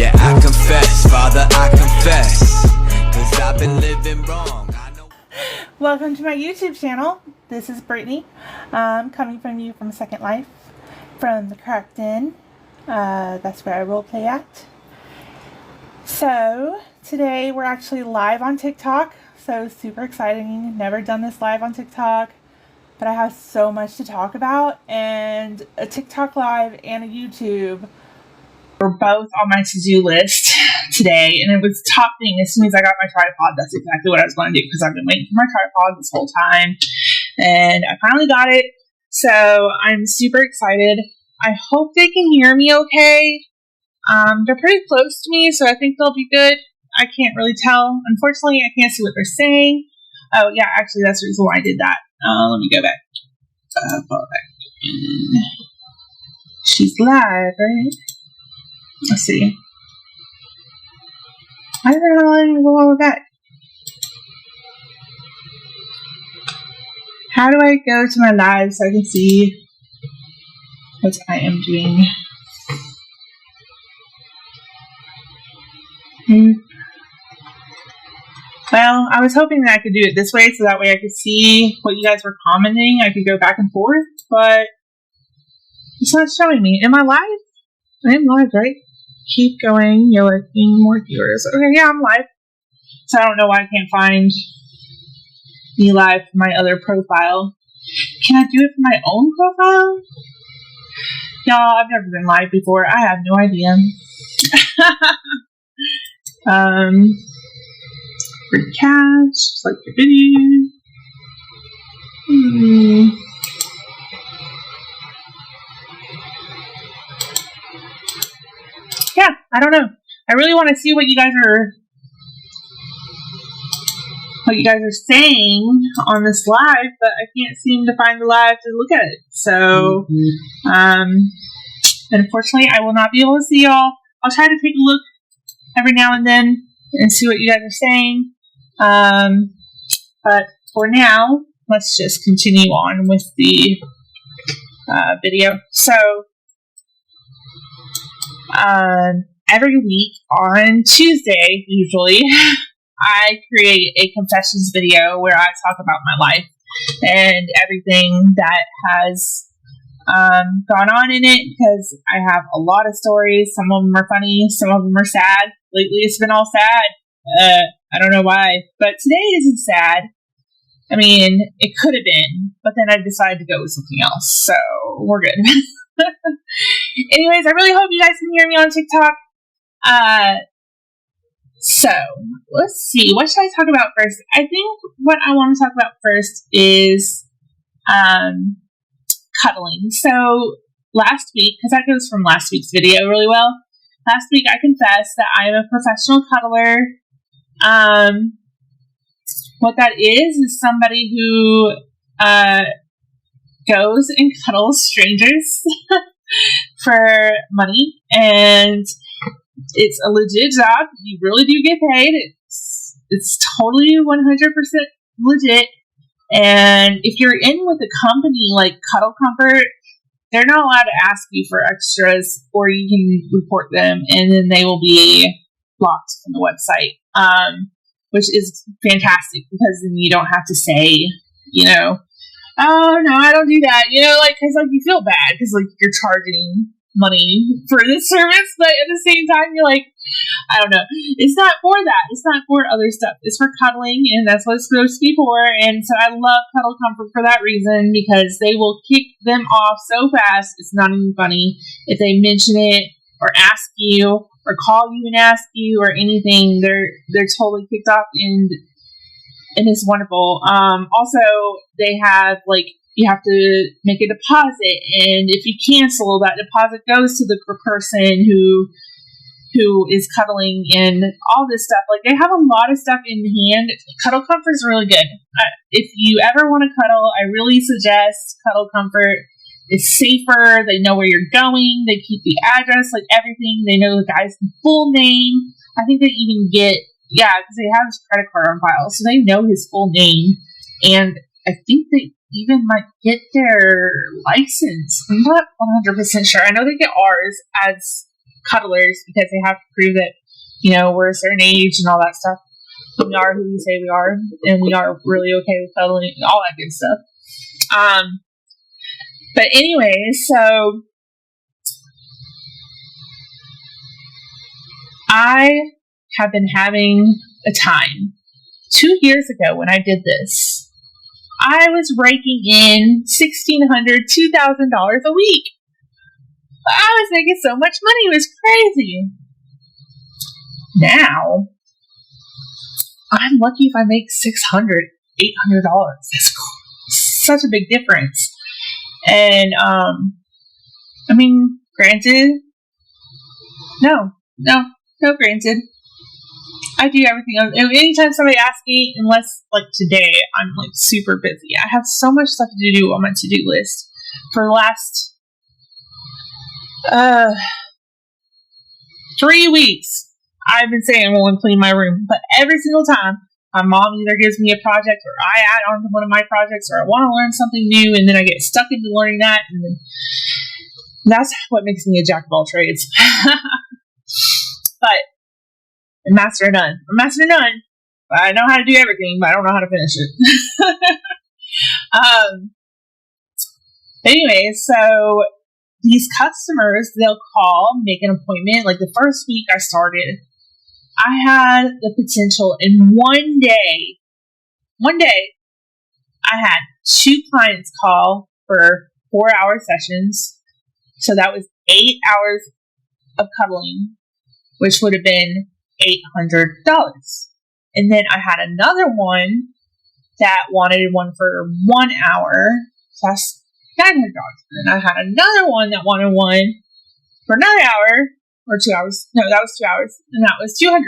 Yeah, I confess, Father, I confess, 'cause I've been living wrong. Welcome to my YouTube channel. This is Brittany, coming from you from Second Life, from the Cracked In. That's where I roleplay at. So, today we're actually live on TikTok, so super exciting. Never done this live on TikTok, but I have so much to talk about, and a TikTok live and a YouTube were both on my to-do list today, and it was top thing. As soon as I got my tripod, that's exactly what I was going to do, because I've been waiting for my tripod this whole time, and I finally got it, so I'm super excited. I hope they can hear me okay. They're pretty close to me, so I think they'll be good. I can't really tell. Unfortunately, I can't see what they're saying. Oh, yeah, actually, that's the reason why I did that. Let me go back. Follow back. She's live, right? Let's see. I don't know how to go over that. How do I go to my live so I can see what I am doing? Well, I was hoping that I could do it this way so that way I could see what you guys were commenting. I could go back and forth, but it's not showing me. Am I live? I am live, right? Keep going. You're looking more viewers. Okay, yeah, I'm live. So I don't know why I can't find me live from my other profile. Can I do it from my own profile? Y'all, I've never been live before. I have no idea. Free cash, like the video. Yeah, I don't know. I really want to see what you guys are saying on this live, but I can't seem to find the live to look at it. So, unfortunately, I will not be able to see y'all. I'll try to take a look every now and then and see what you guys are saying. But for now, let's just continue on with the video. So, every week on Tuesday, usually, I create a confessions video where I talk about my life and everything that has gone on in it, because I have a lot of stories. Some of them are funny, some of them are sad. Lately, it's been all sad. I don't know why, but today isn't sad. I mean, it could have been, but then I decided to go with something else, so we're good. Anyways, I really hope you guys can hear me on TikTok. So, let's see. What should I talk about first? I think what I want to talk about first is cuddling. So, last week, because that goes from last week's video really well. Last week, I confessed that I am a professional cuddler. What that is somebody who goes and cuddles strangers for money, and it's a legit job. You really do get paid. It's totally 100% legit. And if you're in with a company like Cuddle Comfort, they're not allowed to ask you for extras, or you can report them, and then they will be blocked from the website, which is fantastic, because then you don't have to say, oh, no, I don't do that, because, you feel bad, because, you're charging money for this service, but at the same time, you're like, I don't know. It's not for that. It's not for other stuff. It's for cuddling, and that's what it's supposed to be for. And so I love Cuddle Comfort for that reason, because they will kick them off so fast. It's not even funny. If they mention it or ask you or call you and ask you or anything, they're totally kicked off, and it's wonderful. Also, they have you have to make a deposit, and if you cancel, that deposit goes to the person who is cuddling and all this stuff. They have a lot of stuff in hand. Cuddle Comfort is really good. If you ever want to cuddle, I really suggest Cuddle Comfort. It's safer. They know where you're going. They keep the address, everything. They know the guy's full name. I think they even get, because they have his credit card on file, so they know his full name. And I think they even might get their license. I'm not 100% sure. I know they get ours as cuddlers because they have to prove that, we're a certain age and all that stuff. We are who we say we are, and we are really okay with cuddling and all that good stuff. But anyway, so I have been having a time. 2 years ago when I did this, I was raking in $1,600, $2,000 a week. I was making so much money. It was crazy. Now, I'm lucky if I make $600, $800. That's such a big difference. And, granted, no, granted. I do everything. Anytime somebody asks me, unless like today, I'm like super busy. I have so much stuff to do on my to-do list for the last 3 weeks. I've been saying I'm going to clean my room, but every single time my mom either gives me a project or I add on to one of my projects or I want to learn something new and then I get stuck into learning that, and then that's what makes me a jack of all trades. But I'm master of none. I'm master of none. I know how to do everything, but I don't know how to finish it. Anyway, so these customers, they'll call, make an appointment. Like the first week I started, I had the potential in one day, I had 2 clients call for 4-hour sessions. So that was 8 hours of cuddling, which would have been $800. And then I had another one that wanted one for 1 hour, plus $900. And I had another one that wanted one for another hour, or 2 hours. No, that was 2 hours, and that was $200.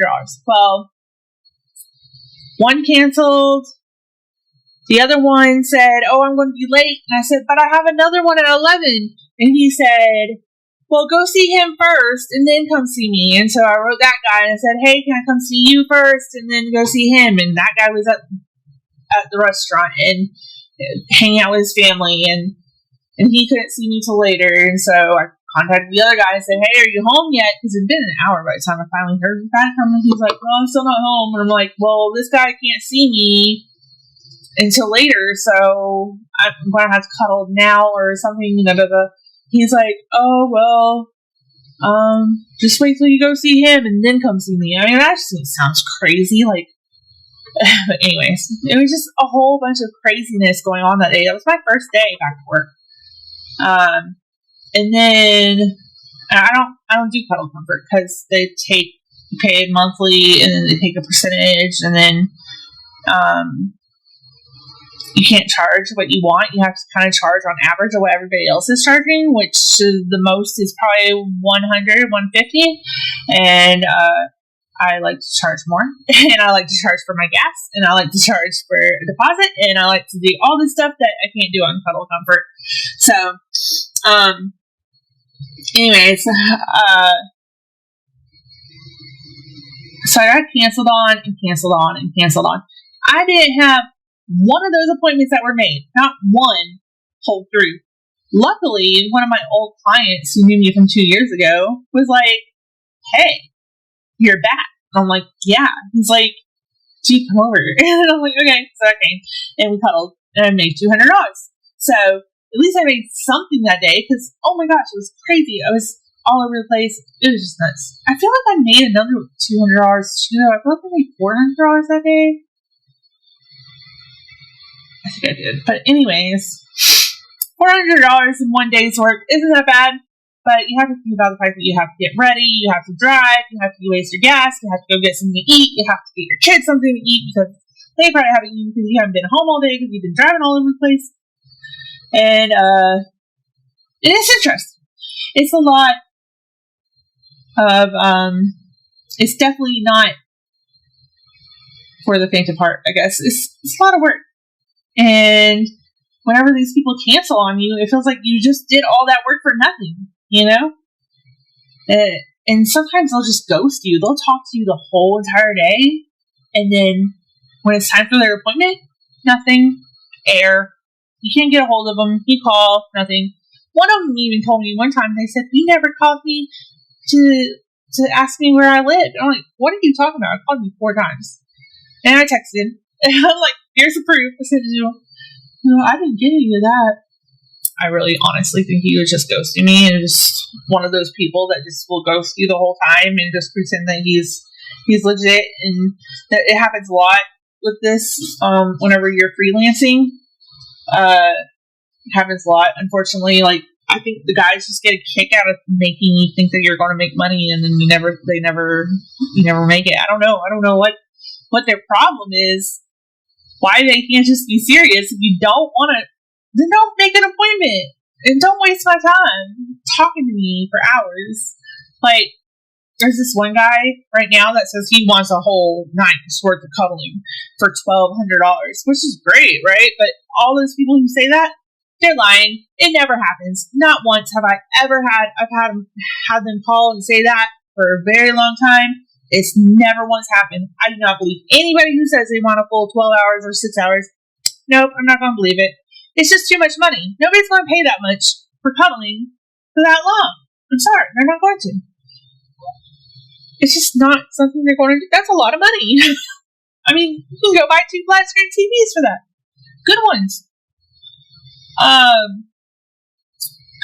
Well, one canceled. The other one said, "Oh, I'm going to be late." And I said, "But I have another one at 11." And he said, "Well, go see him first and then come see me." And so I wrote that guy and I said, "Hey, can I come see you first and then go see him?" And that guy was at the restaurant and hanging out with his family, and he couldn't see me till later. And so I contacted the other guy and said, "Hey, are you home yet?" Because it'd been an hour by the time I finally heard back from him. He was like, "Well, I'm still not home." And I'm like, "Well, this guy can't see me until later, so I'm going to have to cuddle now or something." He's like, "Oh, well, just wait till you go see him and then come see me." I mean, that just sounds crazy. Like, but anyways, it was just a whole bunch of craziness going on that day. That was my first day back to work. And then I don't do Cuddle Comfort because they take paid monthly and then they take a percentage, and then you can't charge what you want. You have to kind of charge on average of what everybody else is charging, which the most is probably $100, $150. And I like to charge more, and I like to charge for my gas, and I like to charge for a deposit, and I like to do all this stuff that I can't do on Cuddle Comfort. So, anyways, so I got canceled on and canceled on and canceled on. I didn't have one of those appointments that were made, not one, pulled through. Luckily, one of my old clients who knew me from 2 years ago was like, "Hey, you're back." And I'm like, "Yeah." He's like, "Gee, come over." And I'm like, "Okay." So I came and we cuddled and I made $200. So at least I made something that day because, oh my gosh, it was crazy. I was all over the place. It was just nuts. I feel like I made another $200 too. I feel like I made $400 that day. I think I did. But anyways, $400 in one day's work isn't that bad. But you have to think about the fact that you have to get ready, you have to drive, you have to waste your gas, you have to go get something to eat, you have to get your kids something to eat because they probably haven't eaten because you haven't been home all day because you've been driving all over the place. And it is interesting. It's a lot of it's definitely not for the faint of heart, I guess. It's a lot of work. And whenever these people cancel on you, it feels like you just did all that work for nothing, you know? And sometimes they'll just ghost you. They'll talk to you the whole entire day, and then when it's time for their appointment, nothing, air. You can't get a hold of them. You call, nothing. One of them even told me one time, they said, "You never called me to ask me where I lived. I'm like, what are you talking about? I called you 4 times. And I texted. And I'm like, here's the proof. I said, no, I didn't give you that. I really honestly think he was just ghosting me and just one of those people that just will ghost you the whole time and just pretend that he's legit. And that it happens a lot with this whenever you're freelancing. It happens a lot, unfortunately. Like, I think the guys just get a kick out of making you think that you're going to make money, and then you never make it. I don't know what their problem is. Why they can't just be serious? If you don't want to, then don't make an appointment and don't waste my time talking to me for hours. Like, there's this one guy right now that says he wants a whole night's worth of cuddling for $1,200, which is great, right? But all those people who say that, they're lying. It never happens. Not once have I ever had. I've had them call and say that for a very long time. It's never once happened. I do not believe anybody who says they want a full 12 hours or 6 hours. Nope, I'm not going to believe it. It's just too much money. Nobody's going to pay that much for cuddling for that long. I'm sorry, they're not going to. It's just not something they're going to do. That's a lot of money. I mean, you can go buy 2 flat screen TVs for that. Good ones.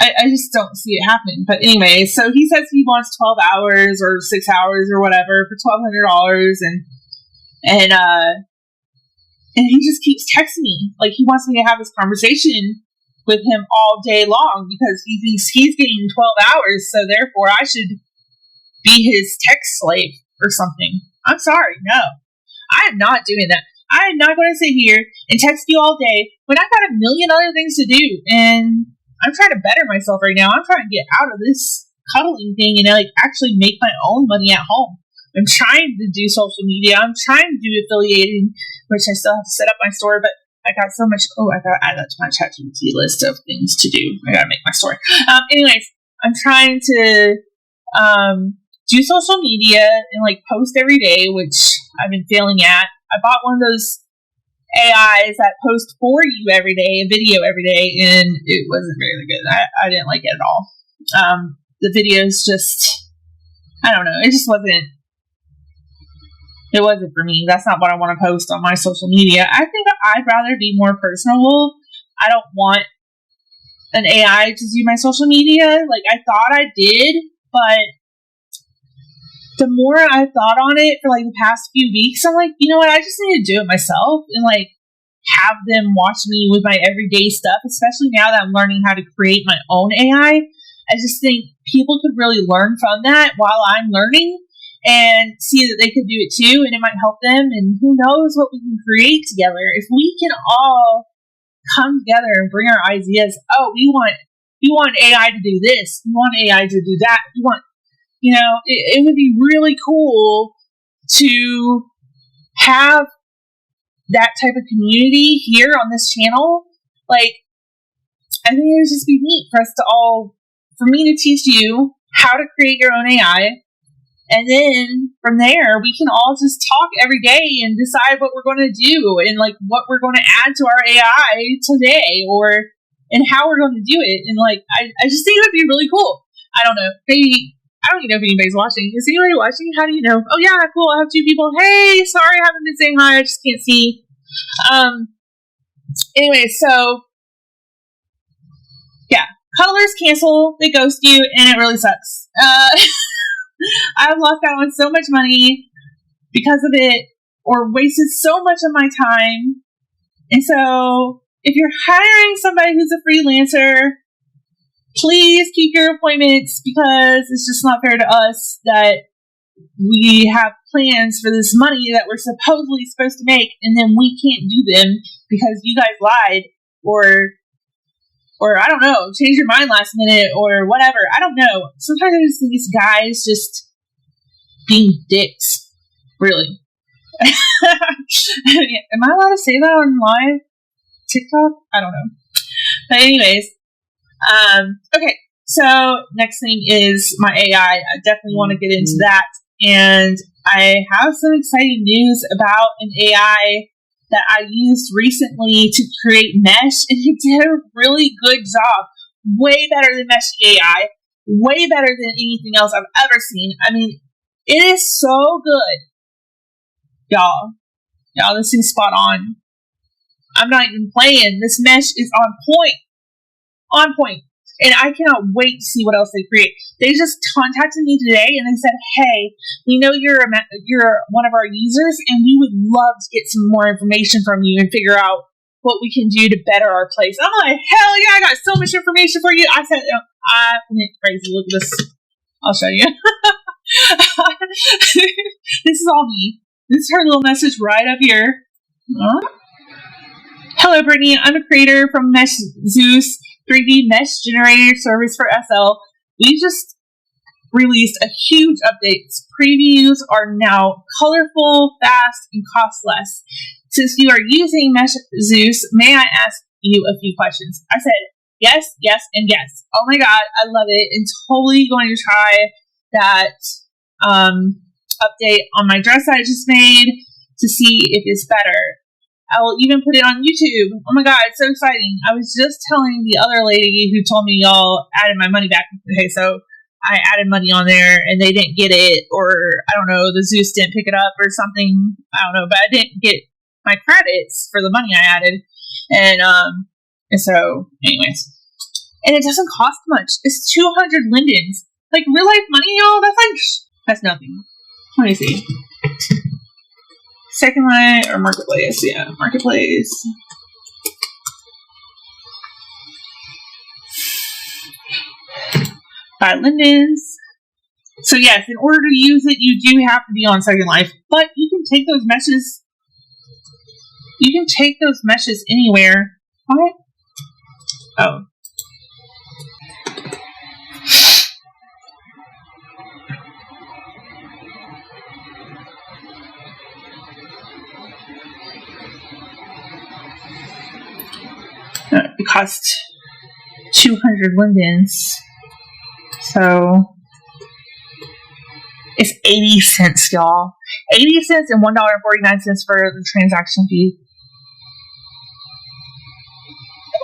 I just don't see it happening. But anyway, so he says he wants 12 hours or 6 hours or whatever for $1,200, and he just keeps texting me. Like, he wants me to have this conversation with him all day long because he thinks he's getting 12 hours, so therefore I should be his text slave or something. I'm sorry, no. I am not doing that. I am not going to sit here and text you all day when I've got a million other things to do, and I'm trying to better myself right now. I'm trying to get out of this cuddling thing and like actually make my own money at home. I'm trying to do social media. I'm trying to do affiliating, which I still have to set up my store, but I got so much. Oh, I got to add that to my ChatGPT list of things to do. I got to make my store. Anyways, I'm trying to do social media and like post every day, which I've been failing at. I bought one of those AIs that post for you every day, a video every day, and it wasn't very good. I didn't like it at all. The videos just, I don't know, it just wasn't for me. That's not what I want to post on my social media. I think I'd rather be more personable. I don't want an AI to do my social media. Like, I thought I did, but the more I thought on it for like the past few weeks, I'm like, you know what? I just need to do it myself and like have them watch me with my everyday stuff, especially now that I'm learning how to create my own AI. I just think people could really learn from that while I'm learning and see that they could do it too, and it might help them, and who knows what we can create together. If we can all come together and bring our ideas, we want AI to do this, we want AI to do that, we want, it would be really cool to have that type of community here on this channel. Like, I think it would just be neat for me to teach you how to create your own AI. And then from there, we can all just talk every day and decide what we're going to do and like what we're going to add to our AI today and how we're going to do it. And like, I just think it would be really cool. I don't know. Maybe, I don't even know if anybody's watching. Is anybody watching? How do you know? Oh yeah, cool. I have 2 people. Hey, sorry I haven't been saying hi. I just can't see. Anyway, so yeah, cuddlers cancel. They ghost you, and it really sucks. I've lost out on so much money because of it, or wasted so much of my time. And so, if you're hiring somebody who's a freelancer, please keep your appointments, because it's just not fair to us that we have plans for this money that we're supposedly supposed to make, and then we can't do them because you guys lied, or I don't know, change your mind last minute, or whatever. I don't know. Sometimes I just think these guys just being dicks. Really. Am I allowed to say that on live TikTok? I don't know. But anyways, okay. So next thing is my AI. I definitely want to get into that. And I have some exciting news about an AI that I used recently to create Mesh, and it did a really good job. Way better than Meshy AI. way better than anything else I've ever seen. I mean, it is so good. Y'all, this thing's spot on. I'm not even playing. This mesh is on point. On point. And I cannot wait to see what else they create. They just contacted me today and they said, hey, we know you're one of our users and we would love to get some more information from you and figure out what we can do to better our place. I'm like, hell yeah, I got so much information for you. I said, I went crazy. Look at this. I'll show you. This is all me. This is her little message right up here. Hello, Brittany. I'm a creator from MeshZeus 3D Mesh Generator Service for SL. We just released a huge update. Previews are now colorful, fast, and cost less. Since you are using MeshZeus, may I ask you a few questions? I said, yes, yes, and yes. Oh my god, I love it. And totally going to try that update on my dress I just made to see if it's better. I will even put it on YouTube. Oh my god, it's so exciting. I was just telling the other lady who told me y'all added my money back. Okay, so I added money on there and they didn't get it, or I don't know, the Zeus didn't pick it up or something. I don't know, but I didn't get my credits for the money I added. And so, anyways. And it doesn't cost much. It's 200 lindens. Like, real life money, y'all? That's nothing. Let me see. Second Life or Marketplace? Yeah, Marketplace. Buy lindens. So yes, in order to use it, you do have to be on Second Life. But you can take those meshes. You can take those meshes anywhere. What? Oh. It cost 200 lindens. So it's 80 cents, y'all. 80 cents and $1.49 for the transaction fee.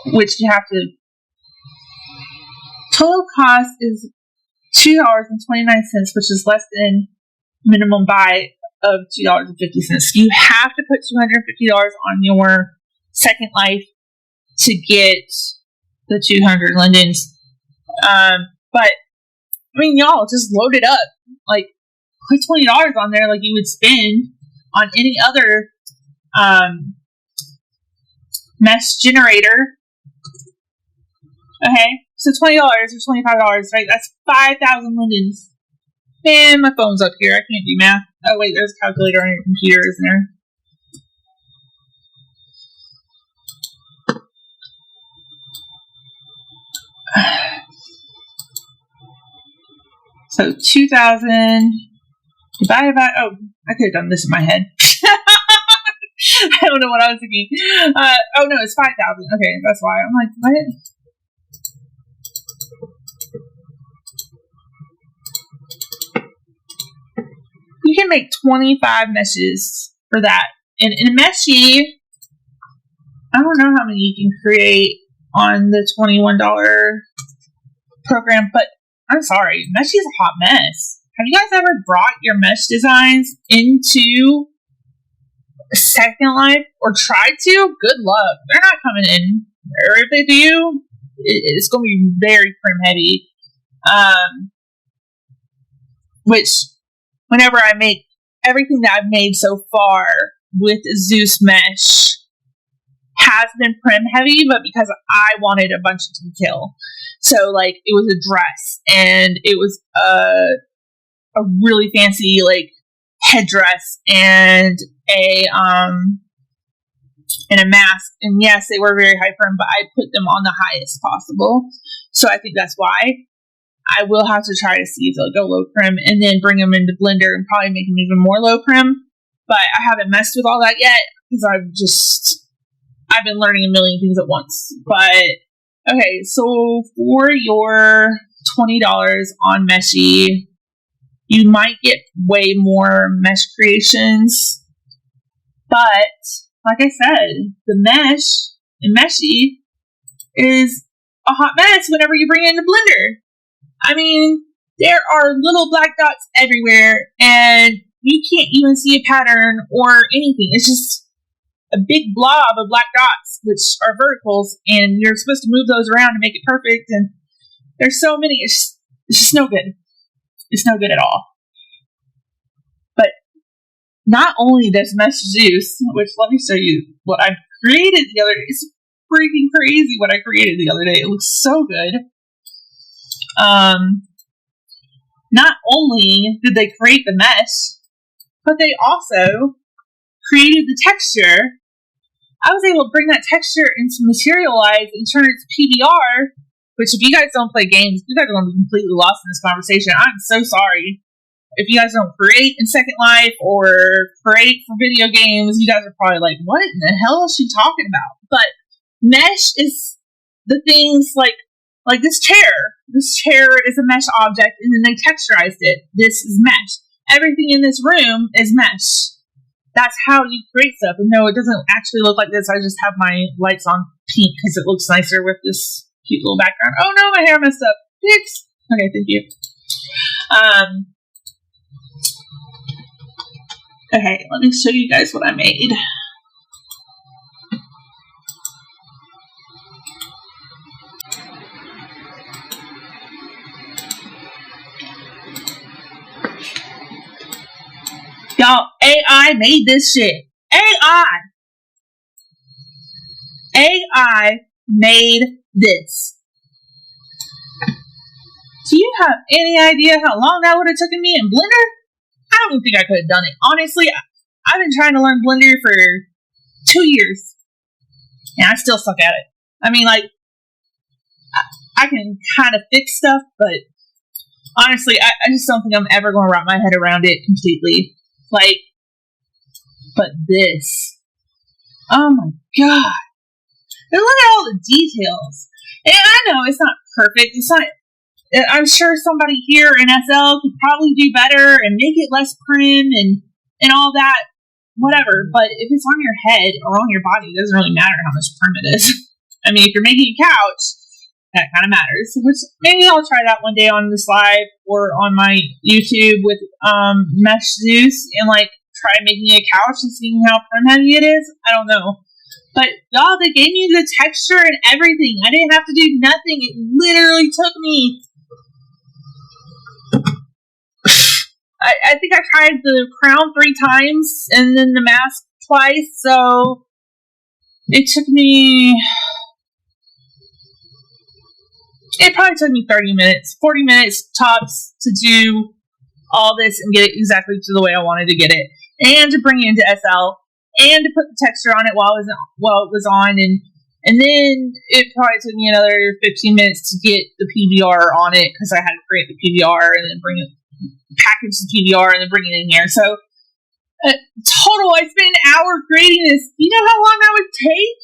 Which you have to. Total cost is $2.29, which is less than minimum buy of $2.50. You have to put $250 on your Second Life to get the 200 lindens. But I mean, y'all, just load it up. Like, put $20 on there like you would spend on any other mesh generator. Okay, so $20 or $25, right? That's 5,000 lindens. Man, my phone's up here. I can't do math. Oh wait, there's a calculator on your computer, isn't there? So 2,000 divided by, oh, I could have done this in my head. I don't know what I was thinking. Oh no, it's 5,000. Okay, that's why. I'm like, what? You can make 25 meshes for that. And in Meshy, I don't know how many you can create on the $21 program, but I'm sorry, Meshy is a hot mess. Have you guys ever brought your mesh designs into Second Life or tried to? Good luck. They're not coming in. Or if they do, it's going to be very prim heavy. Which, whenever I make everything that I've made so far with Zeus Mesh has been prim heavy, but because I wanted a bunch to kill. So, like, it was a dress, and it was a really fancy, like, headdress, and a mask. And yes, they were very high prim, but I put them on the highest possible. So I think that's why. I will have to try to see if they'll go low prim, and then bring them into Blender and probably make them even more low prim. But I haven't messed with all that yet, because I've been learning a million things at once. But okay, so for your $20 on Meshy, you might get way more mesh creations. But like I said, the mesh in Meshy is a hot mess whenever you bring it into Blender. I mean, there are little black dots everywhere, and you can't even see a pattern or anything. It's just a big blob of black dots, which are verticals, and you're supposed to move those around to make it perfect. And there's so many. It's just no good. It's no good at all. But not only does MeshZeus, which let me show you what I created the other day. It's freaking crazy what I created the other day. It looks so good. Not only did they create the mesh, but they also created the texture. I was able to bring that texture into Materialize and turn it to PBR, which if you guys don't play games, you guys are going to be completely lost in this conversation. I'm so sorry. If you guys don't create in Second Life or create for video games, you guys are probably like, what in the hell is she talking about? But mesh is the things like this chair. This chair is a mesh object, and then they texturized it. This is mesh. Everything in this room is mesh. That's how you create stuff. And no, it doesn't actually look like this. I just have my lights on pink because it looks nicer with this cute little background. Oh no, my hair messed up. Fix. Okay, thank you. Okay, let me show you guys what I made. Y'all, AI made this shit. AI made this. Do you have any idea how long that would have taken me in Blender? I don't even think I could have done it. Honestly, I've been trying to learn Blender for 2 years, and I still suck at it. I mean, like, I can kind of fix stuff, but honestly, I just don't think I'm ever going to wrap my head around it completely. Like, but this. Oh my god. And look at all the details. And I know it's not perfect. It's not. I'm sure somebody here in SL could probably do better and make it less prim and all that. Whatever. But if it's on your head or on your body, it doesn't really matter how much prim it is. I mean, if you're making a couch, that kind of matters. Which maybe I'll try that one day on this live or on my YouTube with MeshZeus and like try making a couch and seeing how prim heavy it is. I don't know. But y'all, they gave me the texture and everything. I didn't have to do nothing. It literally took me. I think I tried the crown 3 times and then the mask twice. So it took me. It probably took me 30 minutes, 40 minutes tops to do all this and get it exactly to the way I wanted to get it. And to bring it into SL. And to put the texture on it while it was on. And then it probably took me another 15 minutes to get the PBR on it because I had to create the PBR and then package the PBR and then bring it in here. So, total, I spent an hour creating this. You know how long that would take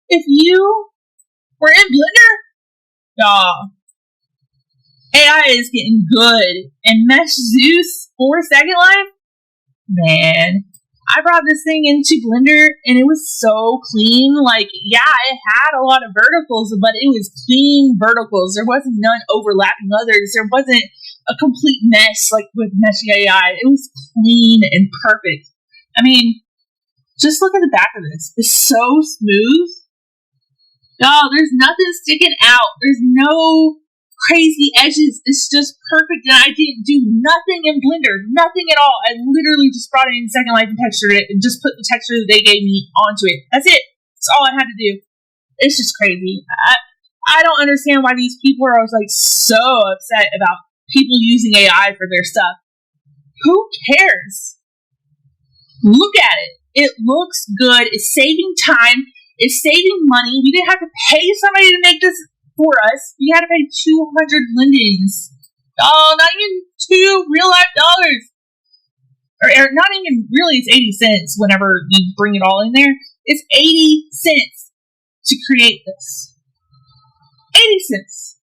if you were in Blender? Y'all, AI is getting good. And MeshZeus for Second Life? Man, I brought this thing into Blender and it was so clean. Like, yeah, it had a lot of verticals, but it was clean verticals. There wasn't none overlapping others. There wasn't a complete mess like with Meshy AI. It was clean and perfect. I mean, just look at the back of this. It's so smooth. Y'all, there's nothing sticking out. There's no crazy edges. It's just perfect, and I didn't do nothing in Blender. Nothing at all. I literally just brought it in Second Life and textured it and just put the texture that they gave me onto it. That's it. That's all I had to do. It's just crazy. I don't understand why these people are always like so upset about people using AI for their stuff. Who cares? Look at it. It looks good. It's saving time. It's saving money. We didn't have to pay somebody to make this for us. We had to pay 200 lindens. Oh, not even $2 real life dollars. Or not even really, it's 80 cents whenever you bring it all in there. It's 80 cents to create this. 80 cents.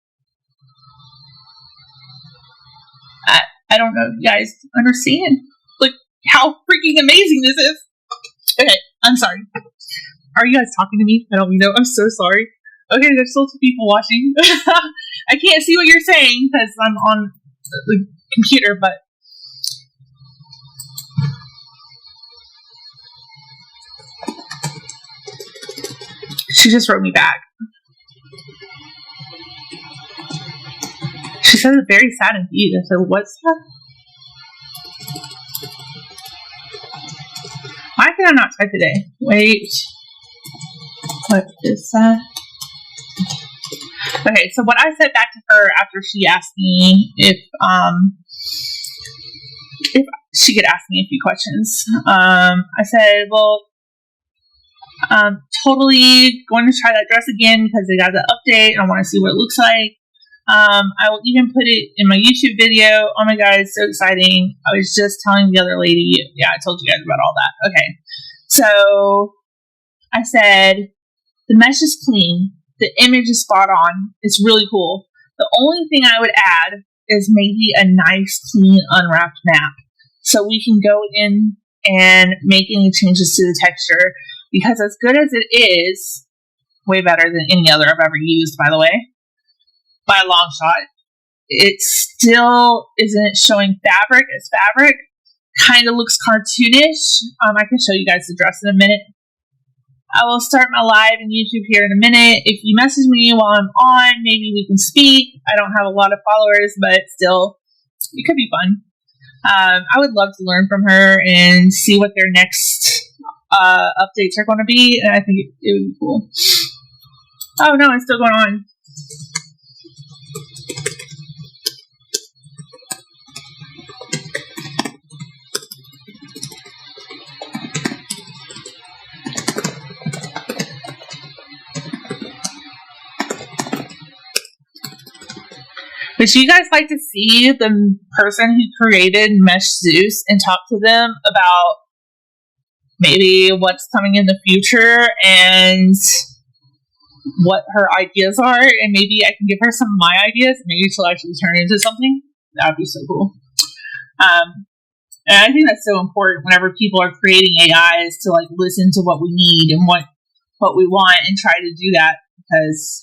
I don't know if you guys understand like how freaking amazing this is. Okay, I'm sorry. Are you guys talking to me? I don't know. I'm so sorry. Okay, there's still 2 people watching. I can't see what you're saying because I'm on the computer, but she just wrote me back. She said it's very sad indeed. I said, what's that? Why can I not type today? Wait. What is that? Okay, so what I said back to her after she asked me if she could ask me a few questions, I said, well, totally going to try that dress again because they got the update. I want to see what it looks like. I will even put it in my YouTube video. Oh my god, it's so exciting. I was just telling the other lady. Yeah, I told you guys about all that. Okay. So I said, the mesh is clean. The image is spot on. It's really cool. The only thing I would add is maybe a nice, clean, unwrapped map. So we can go in and make any changes to the texture. Because as good as it is, way better than any other I've ever used, by the way, by a long shot, it still isn't showing fabric as fabric. Kind of looks cartoonish. I can show you guys the dress in a minute. I will start my live in YouTube here in a minute. If you message me while I'm on, maybe we can speak. I don't have a lot of followers, but still, it could be fun. I would love to learn from her and see what their next updates are going to be, and I think it would be cool. Oh no, it's still going on. Would you guys like to see the person who created MeshZeus and talk to them about maybe what's coming in the future and what her ideas are? And maybe I can give her some of my ideas. Maybe she'll actually turn it into something. That would be so cool. And I think that's so important whenever people are creating AIs to like listen to what we need and what we want and try to do that, because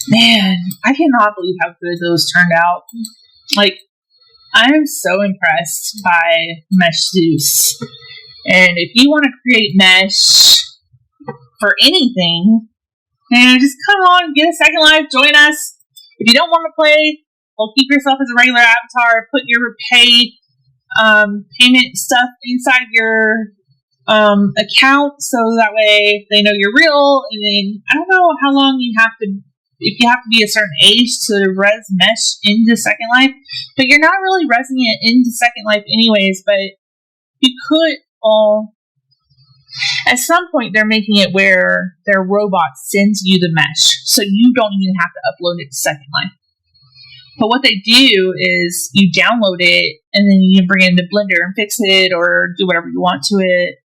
man, I cannot believe how good those turned out. Like, I am so impressed by MeshZeus. And if you want to create mesh for anything, man, just come on, get a second life, join us. If you don't want to play, well, keep yourself as a regular avatar, put your payment stuff inside your account so that way they know you're real. And then I don't know how long you have to, if you have to be a certain age to res mesh into Second Life, but you're not really resing it into Second Life anyways, but you could at some point they're making it where their robot sends you the mesh, so you don't even have to upload it to Second Life. But what they do is you download it and then you can bring it into Blender and fix it or do whatever you want to it.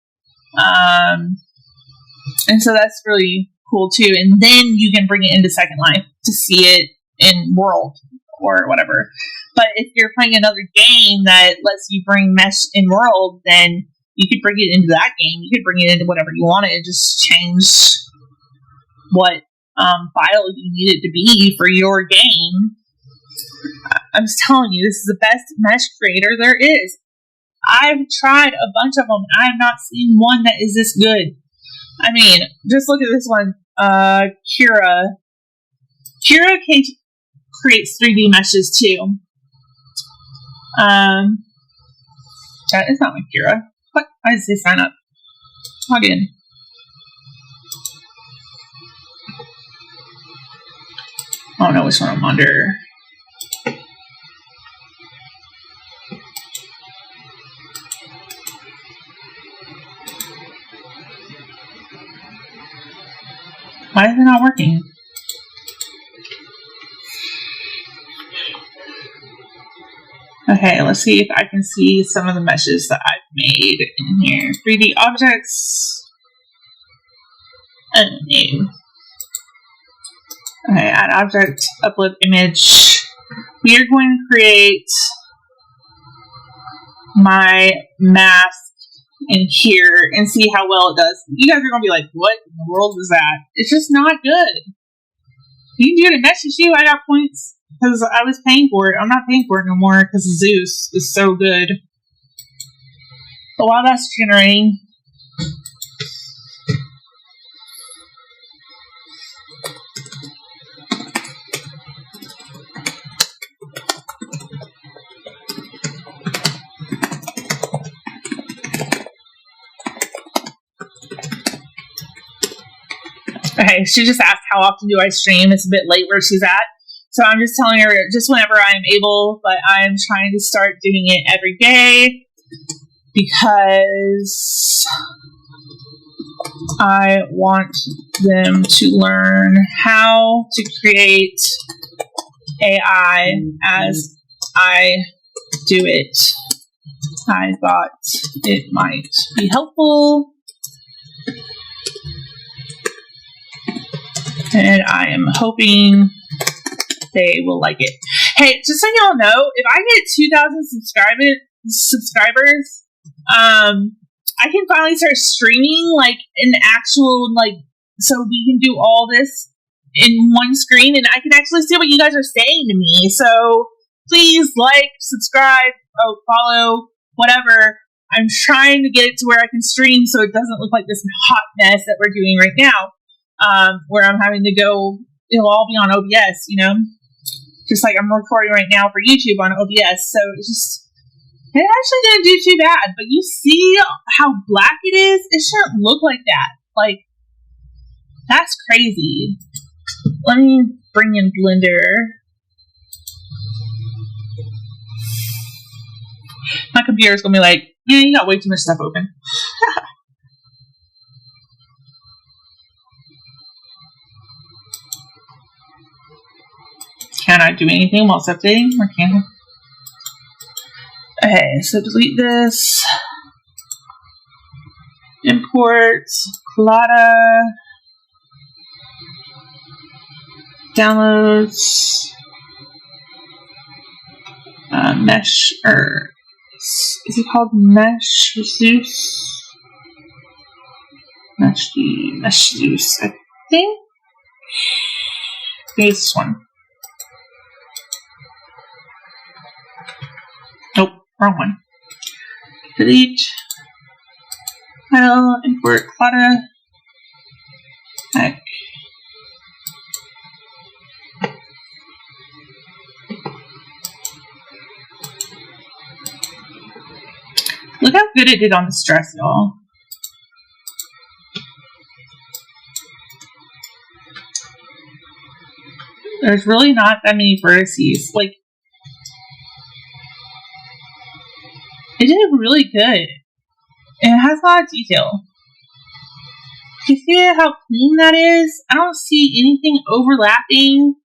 And so that's really cool too. And then you can bring it into Second Life to see it in World or whatever. But if you're playing another game that lets you bring mesh in World, then you could bring it into that game. You could bring it into whatever you want it and just change what file you need it to be for your game. I'm just telling you, this is the best mesh creator there is. I've tried a bunch of them. I have not seen one that is this good. I mean, just look at this one. Krea. Krea creates 3D meshes too. Chat, it's not my Krea. What? Why does it say sign up? Log in. I don't know which one I'm under. Why is it not working? Okay, let's see if I can see some of the meshes that I've made in here. 3D objects. Name. Okay, add object, upload image. We are going to create my mask and here and see how well it does. You guys are going to be like, what in the world is that? It's just not good. You can do it in MeshZeus. I got points because I was paying for it. I'm not paying for it no more because Zeus is so good. But while that's generating, okay, she just asked how often do I stream. It's a bit late where she's at. So I'm just telling her just whenever I'm able, but I'm trying to start doing it every day because I want them to learn how to create AI as I do it. I thought it might be helpful. And I am hoping they will like it. Hey, just so y'all know, if I get 2,000 subscribers, I can finally start streaming like an actual so we can do all this in one screen, and I can actually see what you guys are saying to me. So please like, subscribe, follow, whatever. I'm trying to get it to where I can stream so it doesn't look like this hot mess that we're doing right now. Where I'm having to go, it'll all be on OBS, just like I'm recording right now for YouTube on OBS. So it actually didn't do too bad, but you see how black it is? It shouldn't look like that. That's crazy. Let me bring in Blender. My computer's gonna be like, you got way too much stuff open. Can I do anything while it's updating? Or can I? Okay, so delete this. Import Krea. Downloads. Mesh, is it called MeshZeus? MeshZeus, I think. Maybe it's this one. Nope, wrong one. Delete. File, import Krea. Heck. Look how good it did on the stress, y'all. There's really not that many vertices. It did really good. And it has a lot of detail. You see how clean that is? I don't see anything overlapping.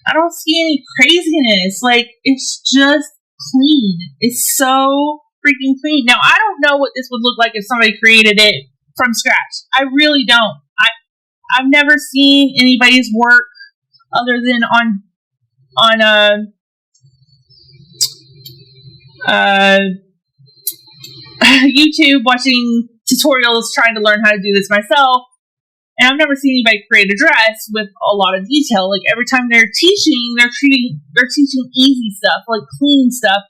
I don't see any craziness. It's just clean. It's so freaking clean. Now, I don't know what this would look like if somebody created it from scratch. I really don't. I've never seen anybody's work other than on YouTube watching tutorials trying to learn how to do this myself. And I've never seen anybody create a dress with a lot of detail. Every time they're teaching, they're teaching easy stuff, clean stuff.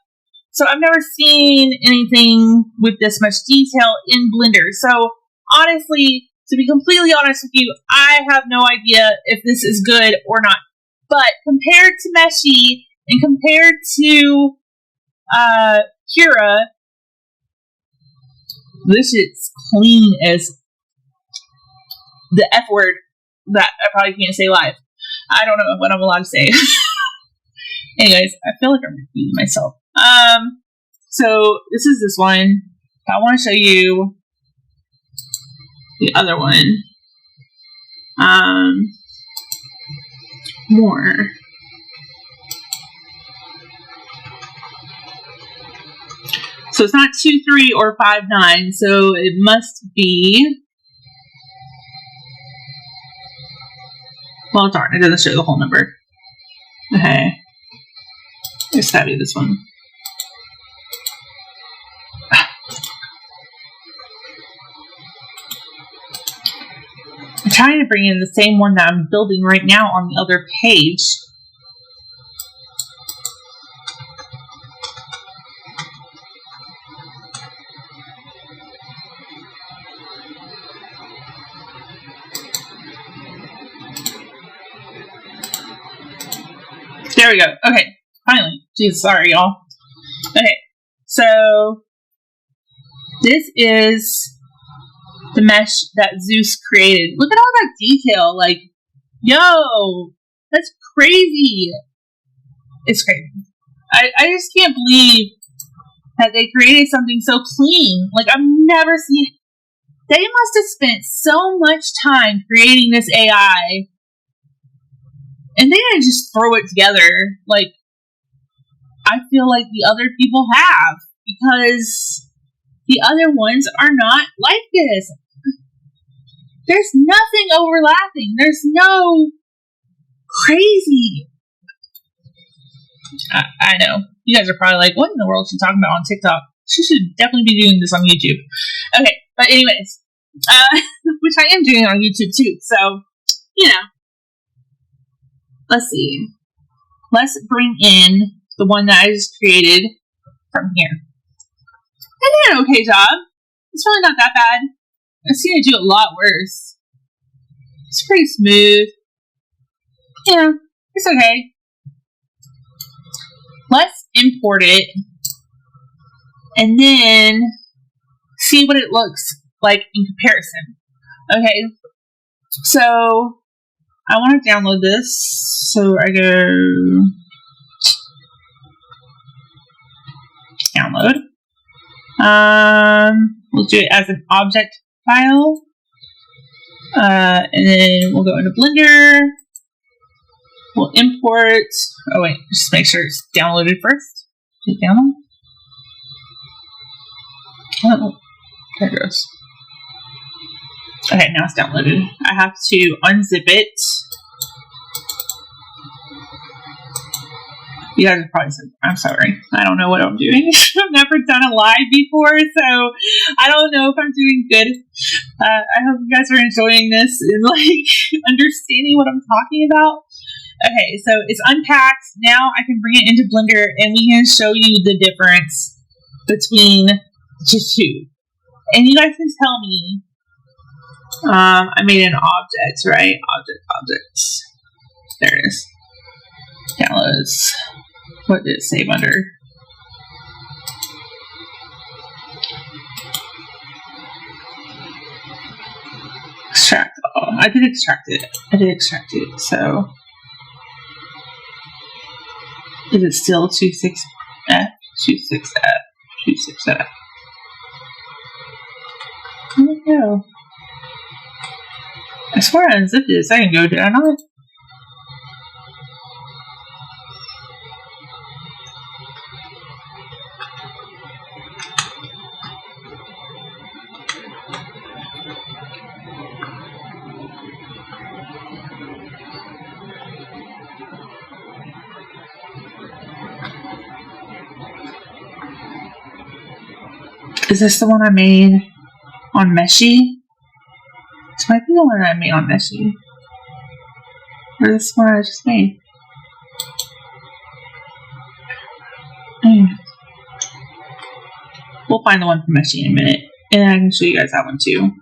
So I've never seen anything with this much detail in Blender. So honestly, to be completely honest with you, I have no idea if this is good or not. But compared to Meshy and compared to Krea, this is clean as the F word that I probably can't say live. I don't know what I'm allowed to say. Anyways, I feel like I'm repeating myself. So this is this one. I want to show you the other one. More. So it's not 2.3 or 5.9, so it must be. Well, darn, it doesn't show the whole number. Okay. It's gotta be this one. I'm trying to bring in the same one that I'm building right now on the other page. There we go. Okay, finally. Jeez, sorry, y'all. Okay, so this is the mesh that Zeus created. Look at all that detail. Like, yo, that's crazy. It's crazy. I just can't believe that they created something so clean. Like, I've never seen it. They must have spent so much time creating this AI, and they didn't just throw it together like I feel like the other people have, because the other ones are not like this. There's nothing overlapping. There's no crazy. I know. You guys are probably like, what in the world is she talking about on TikTok? She should definitely be doing this on YouTube. Okay, but anyways, which I am doing on YouTube too. So, you know, let's see. Let's bring in the one that I just created from here. I did an okay job. It's really not that bad. I've seen it do a lot worse. It's pretty smooth. Yeah, it's okay. Let's import it and then see what it looks like in comparison. Okay, so I want to download this. So I go download. We'll do it as an object file. And then we'll go into Blender. We'll import. Oh wait, just make sure it's downloaded first. Hit download. Oh, there it goes. Okay, now it's downloaded. I have to unzip it. You guys are probably saying, I'm sorry. I don't know what I'm doing. I've never done a live before, so I don't know if I'm doing good. I hope you guys are enjoying this and like understanding what I'm talking about. Okay, so it's unpacked. Now I can bring it into Blender and we can show you the difference between the two. And you guys can tell me, I made an object, right? Objects. There it is. Downloads. What did it save under? Extract. Oh, I did extract it. So, is it still 26F? 26F. 26F. There we go. I swear I unzipped it a second ago, did I not? Is this the one I made on Meshy? This might be the one I made on Meshy. Or this one I just made. We'll find the one from Meshy in a minute. And I can show you guys that one too.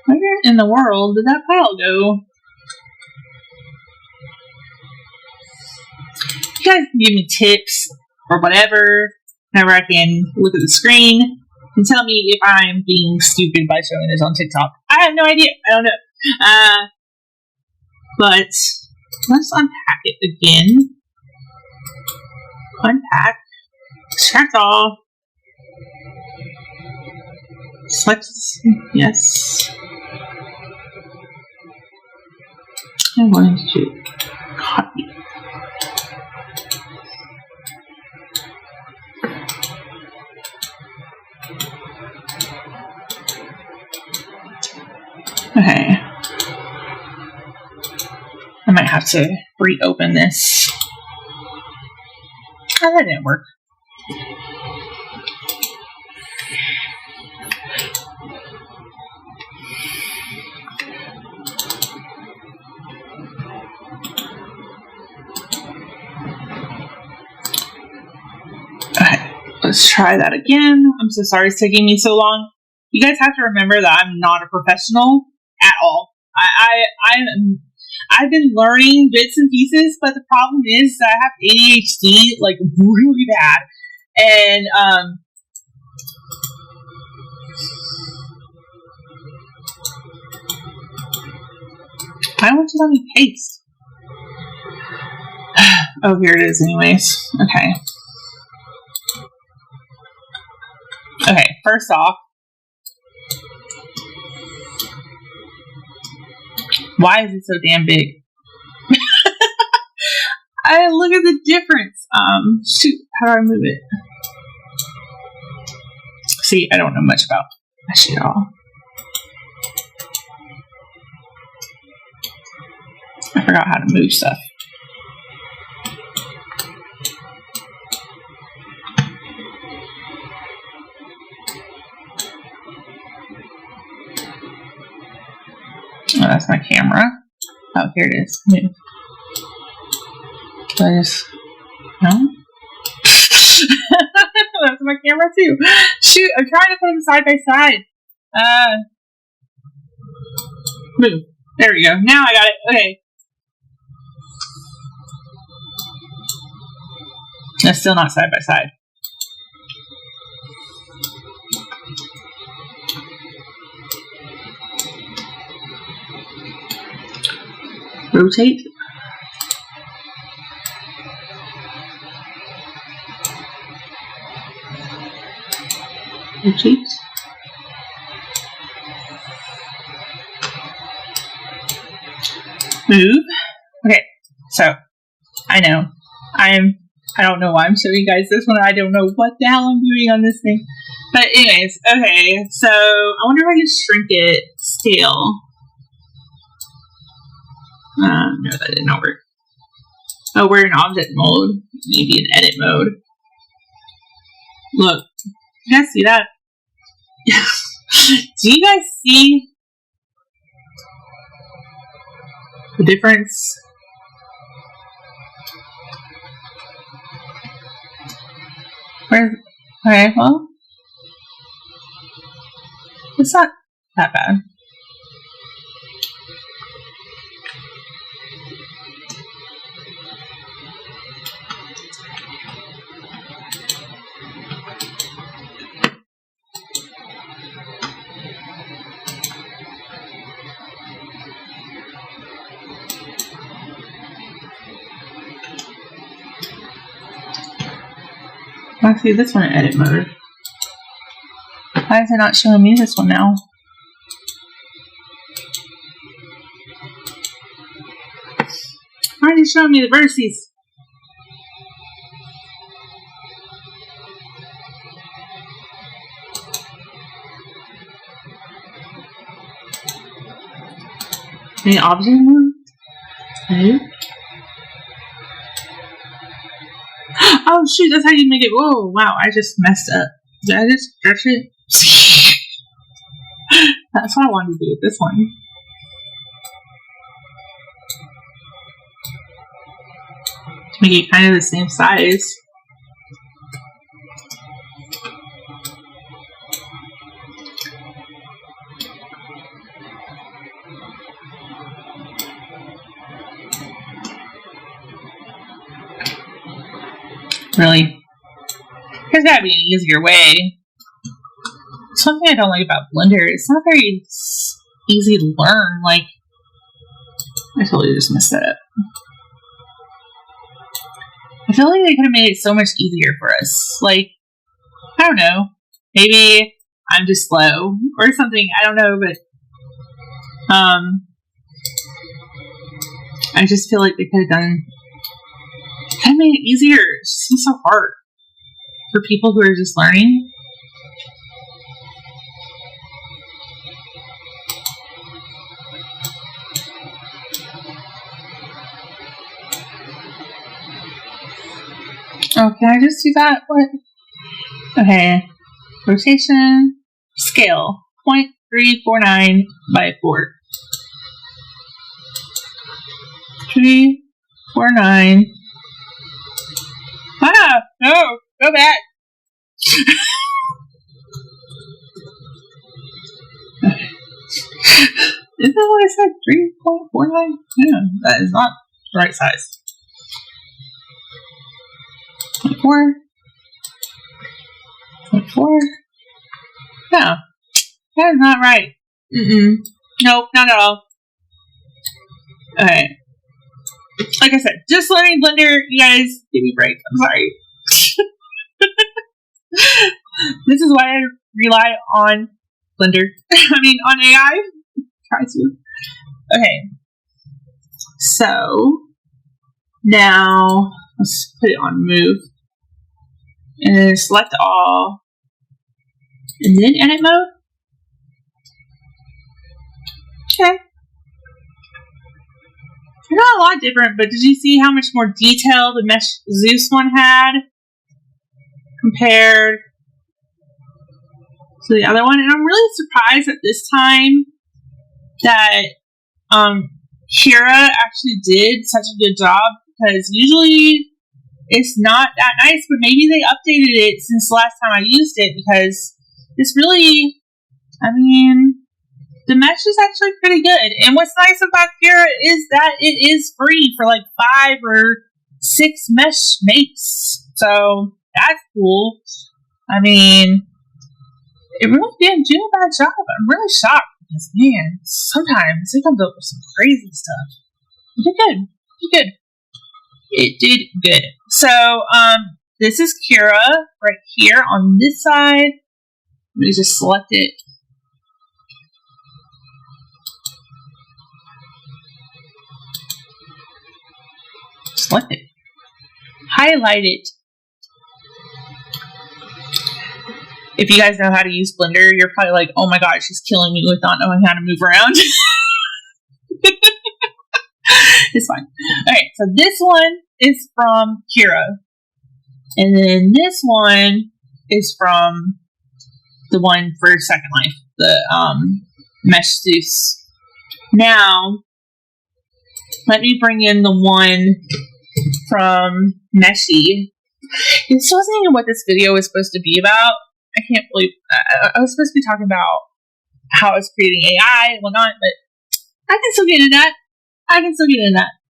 Where in the world did that file go? You guys can give me tips or whatever. Whenever I can look at the screen and tell me if I'm being stupid by showing this on TikTok. I have no idea. I don't know. But let's unpack it again. Unpack. Extract all. Select yes. I'm going to copy. Okay. I might have to reopen this. Oh, that didn't work. Let's try that again. I'm so sorry it's taking me so long. You guys have to remember that I'm not a professional at all. I've been learning bits and pieces, but the problem is that I have ADHD like really bad, and why won't you let me paste? Oh, here it is anyways. Okay. Okay, first off, why is it so damn big? I look at the difference. Shoot, how do I move it? See, I don't know much about Meshy at all. I forgot how to move stuff. Oh, that's my camera. Oh, here it is. Move. Do I just... No? That's my camera too. Shoot, I'm trying to put them side by side. Move. There we go. Now I got it. Okay. That's still not side by side. Rotate. Rotate. Move. Okay, so I know I don't know why I'm showing you guys this one. I don't know what the hell I'm doing on this thing. But anyways, okay, so I wonder if I can shrink it scale. No, that did not work. Oh, we're in object mode. Maybe in edit mode. Look, you guys see that? Do you guys see the difference? Where's, okay, well, it's not that bad. I see this one in edit mode. Why is it not showing me this one now? Why is it showing me the vertices? Any object mode? Okay. Oh shoot, that's how you make it. Whoa, wow, I just messed up. Did I just stretch it? That's what I wanted to do with this one. To make it kind of the same size. Really? There's gotta be an easier way. Something I don't like about Blender, it's not very easy to learn. Like, I totally just messed that up. I feel like they could have made it so much easier for us. Like, I don't know. Maybe I'm just slow or something. I don't know, but I just feel like they could have made it easier. It's just so hard for people who are just learning. Oh, can I just do that? What? Okay. Rotation. Scale. 0.349 by 4. 349. Ah! No! Go back! Isn't that what I said? 3.49? Yeah, that is not the right size. 0.4. 0.4. No. That is not right. Nope, not at all. Okay. Like I said, just learning Blender, you guys, give me a break. I'm sorry. This is why I rely on Blender. On AI. Try to. Okay. So, now, let's put it on move. And then select all. And then edit mode. Okay. They're not a lot different, but did you see how much more detail the MeshZeus one had compared to the other one? And I'm really surprised at this time that Krea actually did such a good job, because usually it's not that nice, but maybe they updated it since the last time I used it, because it's really, the mesh is actually pretty good. And what's nice about Krea is that it is free for like 5 or 6 mesh mates. So that's cool. It really didn't do a bad job. I'm really shocked because, man, sometimes it comes up with some crazy stuff. It did good. It did good. So, this is Krea right here on this side. Let me just select it. Select it. Highlight it. If you guys know how to use Blender, you're probably like, oh my god, she's killing me with not knowing how to move around. It's fine. Okay, so this one is from Krea. And then this one is from the one for Second Life, the MeshZeus. Now, let me bring in the one from Meshy. This wasn't even what this video was supposed to be about. I can't believe I was supposed to be talking about how I was creating AI and whatnot, but I can still get into that.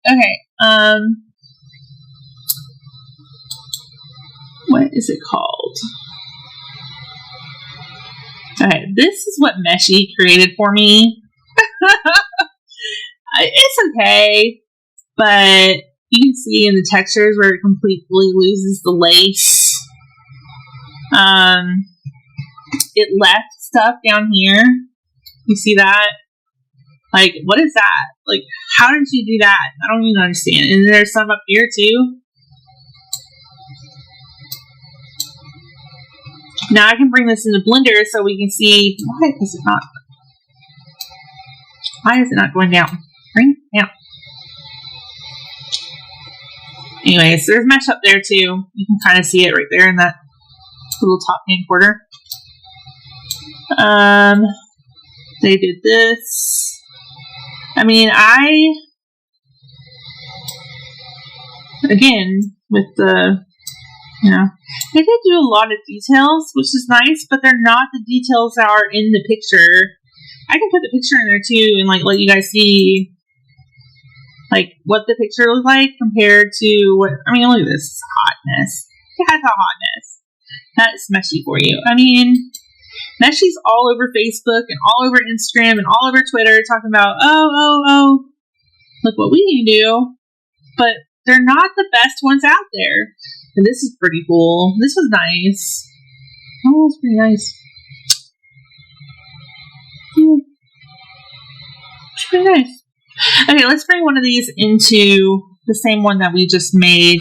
Okay. What is it called? Okay, this is what Meshy created for me. It's okay, but you can see in the textures where it completely loses the lace. It left stuff down here. You see that? Like, what is that? Like, how did you do that? I don't even understand. And there's some up here too. Now I can bring this into Blender so we can see why is it not going down? Bring it down. Anyways, there's mesh up there too. You can kind of see it right there in that little top hand corner. They did this. Again, with the, they did do a lot of details, which is nice, but they're not the details that are in the picture. I can put the picture in there too and let you guys see what the picture looks like compared to what, look at this hotness. That's a hotness. That's Meshy for you. Meshy's all over Facebook and all over Instagram and all over Twitter talking about, oh, look what we can do. But they're not the best ones out there. And this is pretty cool. This was nice. Oh, it's pretty nice. It's pretty nice. Okay, let's bring one of these into the same one that we just made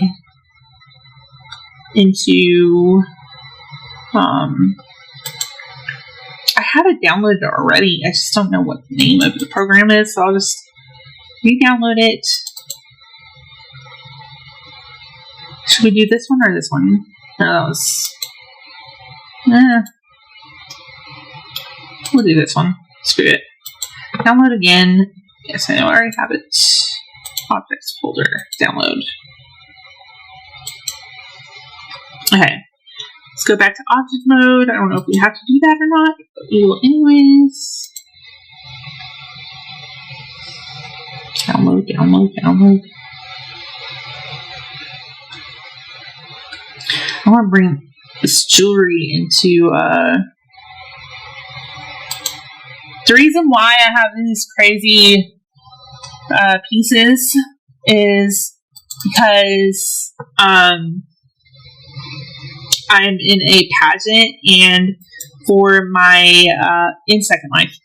into, I have it downloaded already. I just don't know what the name of the program is, so I'll just re-download it. Should we do this one or this one? No, that was... We'll do this one. Screw it. Download again. Yes, I know I already have it. Objects folder. Download. Okay. Let's go back to object mode. I don't know if we have to do that or not, but we will anyways. Download, download, download. I want to bring this jewelry into, the reason why I have these crazy pieces is because I'm in a pageant, and for my in Second Life,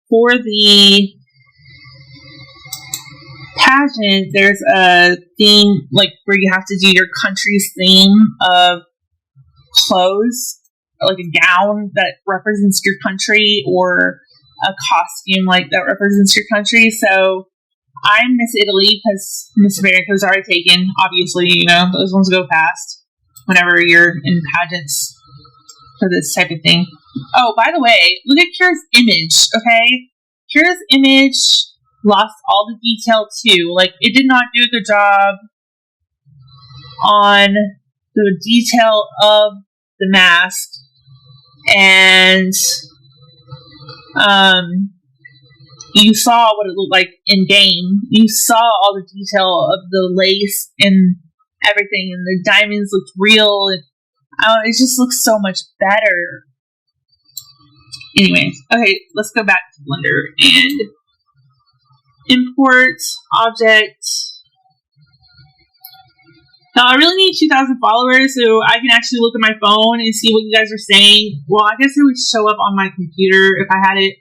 for the pageant, there's a theme like where you have to do your country's theme of clothes, like a gown that represents your country, or a costume like that represents your country. So I'm Miss Italy because Miss America is already taken. Obviously, you know, those ones go fast whenever you're in pageants for this type of thing. Oh, by the way, look at Kira's image, okay? Kira's image lost all the detail too. Like, it did not do a good job on the detail of the mask. And you saw what it looked like in game. You saw all the detail of the lace and everything, and the diamonds looked real. And it just looks so much better. Anyways, okay, let's go back to Blender and import object. Now, I really need 2,000 followers so I can actually look at my phone and see what you guys are saying. Well, I guess it would show up on my computer if I had it.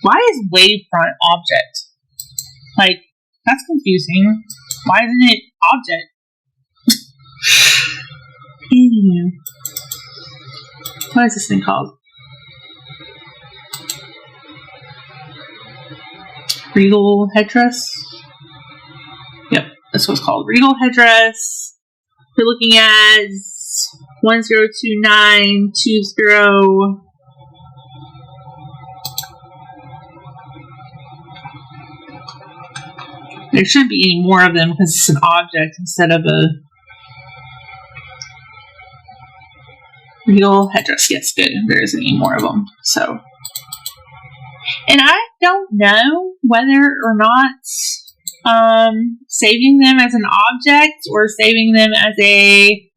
Why is wavefront object? Like, that's confusing. Why isn't it object? What is this thing called? Regal headdress? Yep, that's what it's called. Regal headdress. We're looking at 102920. There shouldn't be any more of them because it's an object instead of a regal headdress. Yes, good. There isn't any more of them. So, and I don't know whether or not saving them as an object or saving them as a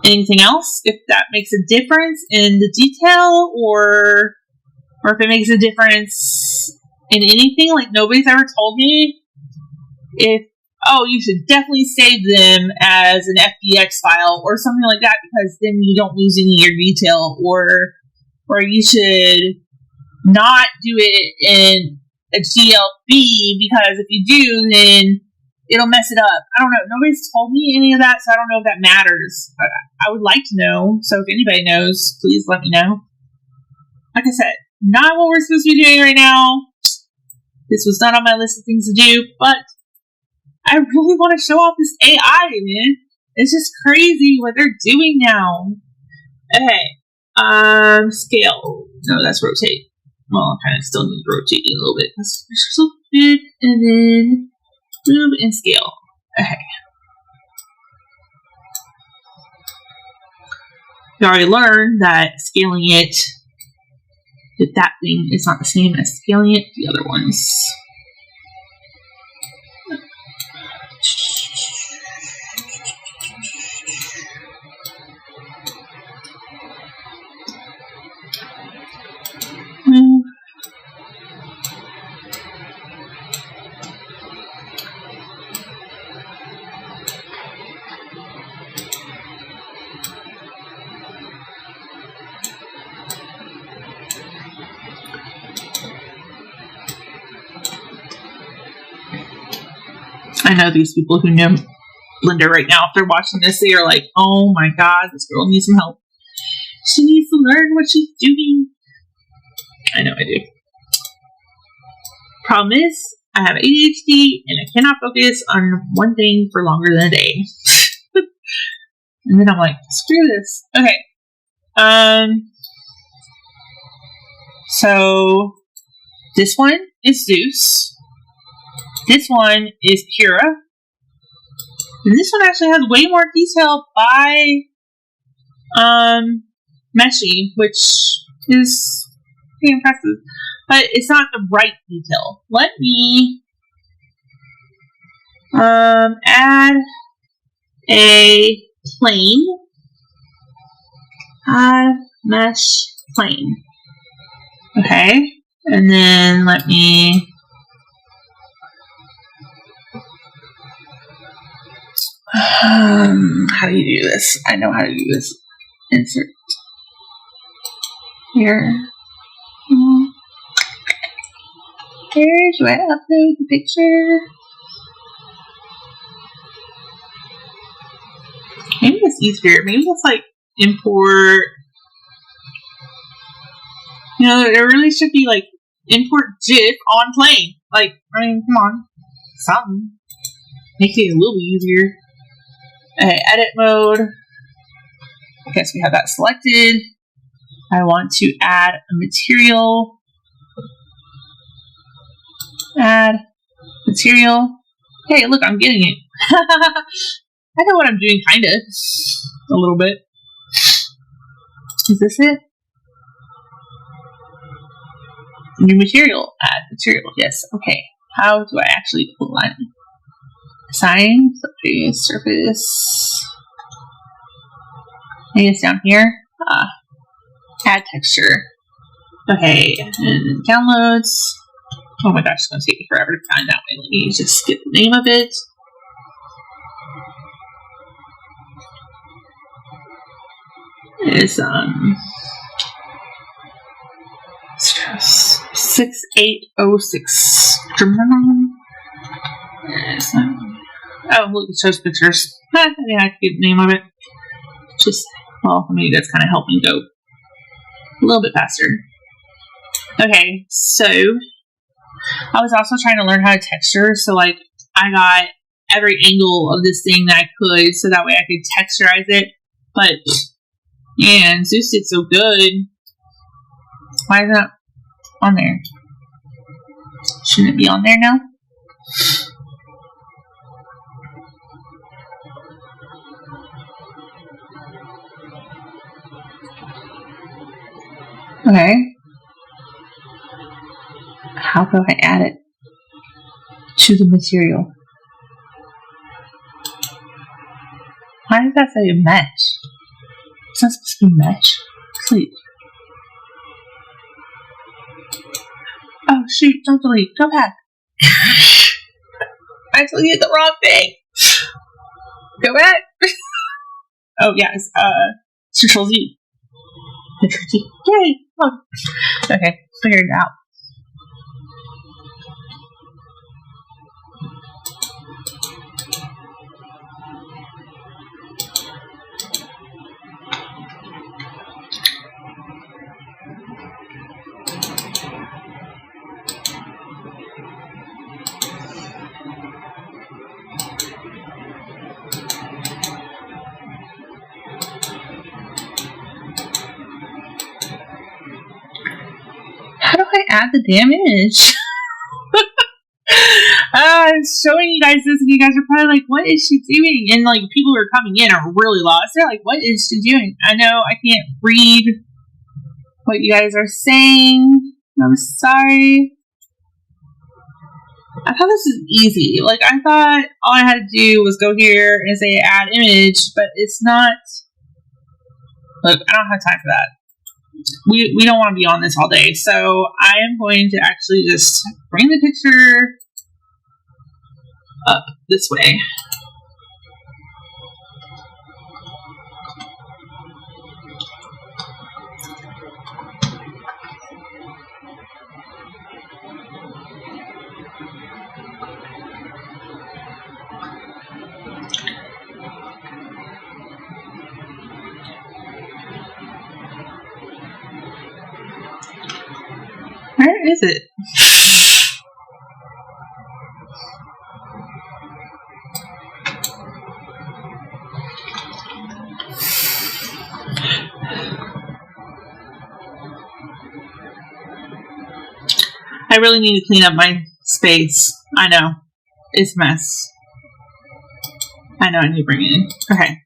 anything else, if that makes a difference in the detail, or if it makes a difference in anything. Like, nobody's ever told me if, oh, you should definitely save them as an FBX file or something like that, because then you don't lose any of your detail, or you should not do it in a GLB, because if you do, then it'll mess it up. I don't know. Nobody's told me any of that, so I don't know if that matters. I would like to know, so if anybody knows, please let me know. Like I said, not what we're supposed to be doing right now. This was not on my list of things to do, but I really want to show off this AI, man. It's just crazy what they're doing now. Okay. Scale. No, that's rotate. Well, I kind of still need to rotate it a little bit. That's so good. And then move and scale. Okay. We already learned that scaling it with that thing is not the same as scaling it with the other ones. I know these people who know Blender right now, if they're watching this, they are like, oh my god, this girl needs some help. She needs to learn what she's doing. I know I do. Problem is, I have ADHD and I cannot focus on one thing for longer than a day. And then I'm like, screw this. Okay. So this one is Zeus. This one is Krea. And this one actually has way more detail by Meshy, which is pretty impressive. But it's not the right detail. Let me add a plane. Add mesh plane. Okay. And then let me how do you do this? I know how to do this. Insert here. Where do I upload the picture? Maybe it's easier. Maybe it's like import. You know, there really should be like import GIF on plane. Like, I mean, come on. Something. Makes it a little easier. Okay, edit mode. I guess we have that selected. I want to add a material. Add material. Hey, look, I'm getting it. I know what I'm doing, kind of. A little bit. Is this it? New material. Add material. Yes. Okay. How do I actually align it? Assign. Surface. I guess down here. Add texture. Okay. And downloads. Oh my gosh, it's going to take me forever to find that way. Let me just get the name of it. It's 6806. Oh, look, it shows pictures. I think I could get the name of it. Just, well, maybe that's kind of helped me go a little bit faster. Okay, so I was also trying to learn how to texture, so like I got every angle of this thing that I could, so that way I could texturize it. But man, Zeus did so good. Why is it not on there? Shouldn't it be on there now? Okay. How do I add it to the material? Why does that say mesh? It's not supposed to be mesh. Sleep. Oh shoot, don't delete. Go back. I deleted the wrong thing. Go back. Oh yes, Control Z. Control Z. Yay! Oh. Okay, figured it out. How do I add the damn image? I'm showing you guys this and you guys are probably like, what is she doing? And like people who are coming in are really lost. They're like, what is she doing? I know I can't read what you guys are saying. I'm sorry. I thought this was easy. Like I thought all I had to do was go here and say add image, but it's not. Look, I don't have time for that. We don't want to be on this all day, so I am going to actually just bring the picture up this way. Where is it? I really need to clean up my space. I know. It's a mess. I know, I need to bring it in. Okay.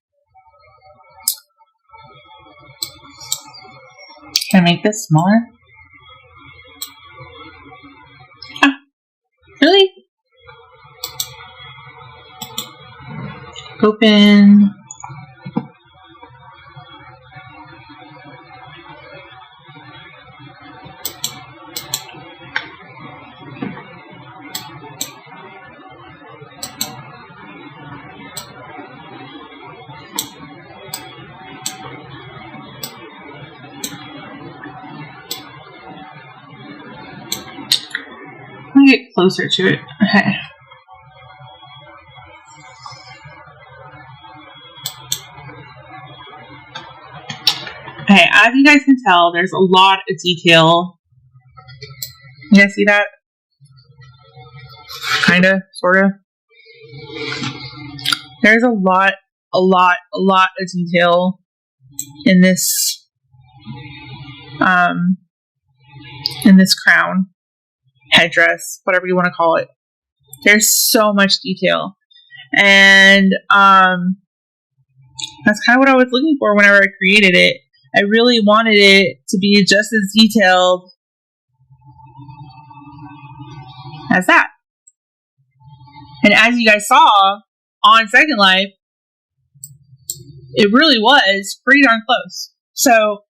Can I make this smaller? Ah, really? Open. Let me get closer to it. Okay. Okay, as you guys can tell, there's a lot of detail. You guys see that? Kinda, sorta. There's a lot of detail in this crown, headdress, whatever you want to call it. There's so much detail, and that's kind of what I was looking for whenever I created it. I really wanted it to be just as detailed as that. And as you guys saw on Second Life, it really was pretty darn close. So,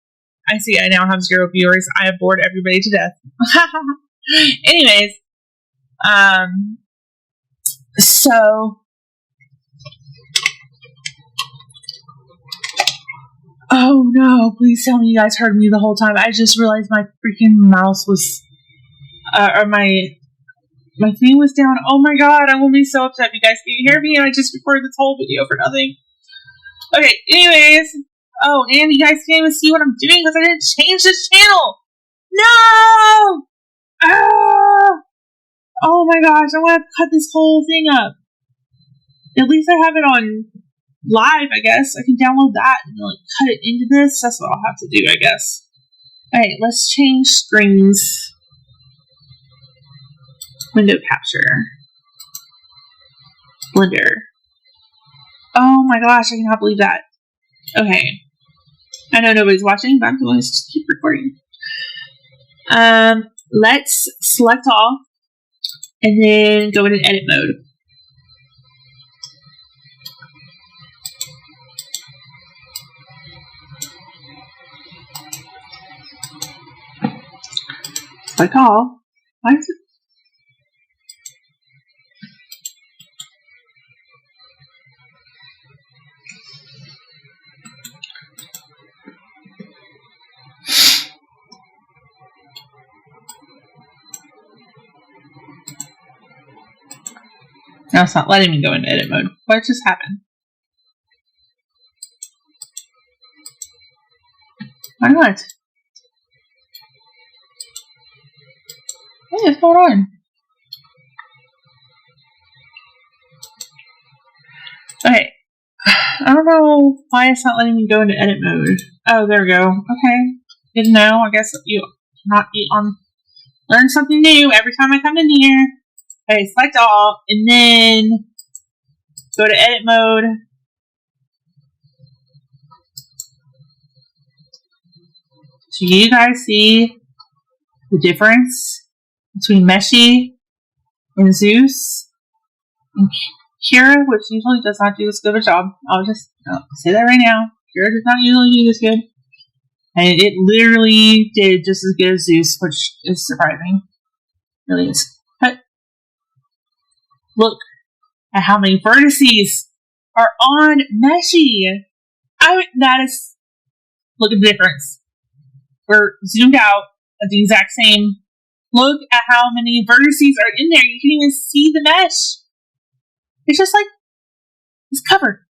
I see I now have 0 viewers. I have bored everybody to death. Anyways, so, oh no, please tell me you guys heard me the whole time. I just realized my freaking mouse was, or my thing was down. Oh my god, I'm gonna be so upset if you guys can't hear me and I just recorded this whole video for nothing. Okay, anyways. Oh, and you guys can't even see what I'm doing because I didn't change this channel. No! Ah! Oh my gosh, I want to cut this whole thing up. At least I have it on live, I guess. I can download that and like cut it into this. That's what I'll have to do, I guess. Alright, let's change screens. Window capture. Blender. Oh my gosh, I cannot believe that. Okay. I know nobody's watching, but I'm going to just keep recording. Let's select all and then go into edit mode. Select all. Why is it? No, it's not letting me go into edit mode. What just happened? Why not? What is going on? Okay. I don't know why it's not letting me go into edit mode. Oh, there we go. Okay. Didn't know. I guess you not be on. Learn something new every time I come in here. Okay, select all, and then go to edit mode. So you guys see the difference between Meshy and Zeus and Krea, which usually does not do as good of a job. I'll just say that right now. Krea does not usually do this good. And it literally did just as good as Zeus, which is surprising. It really is. But look at how many vertices are on Meshy. Look at the difference. We're zoomed out at the exact same. Look at how many vertices are in there. You can even see the mesh. It's just like, it's covered.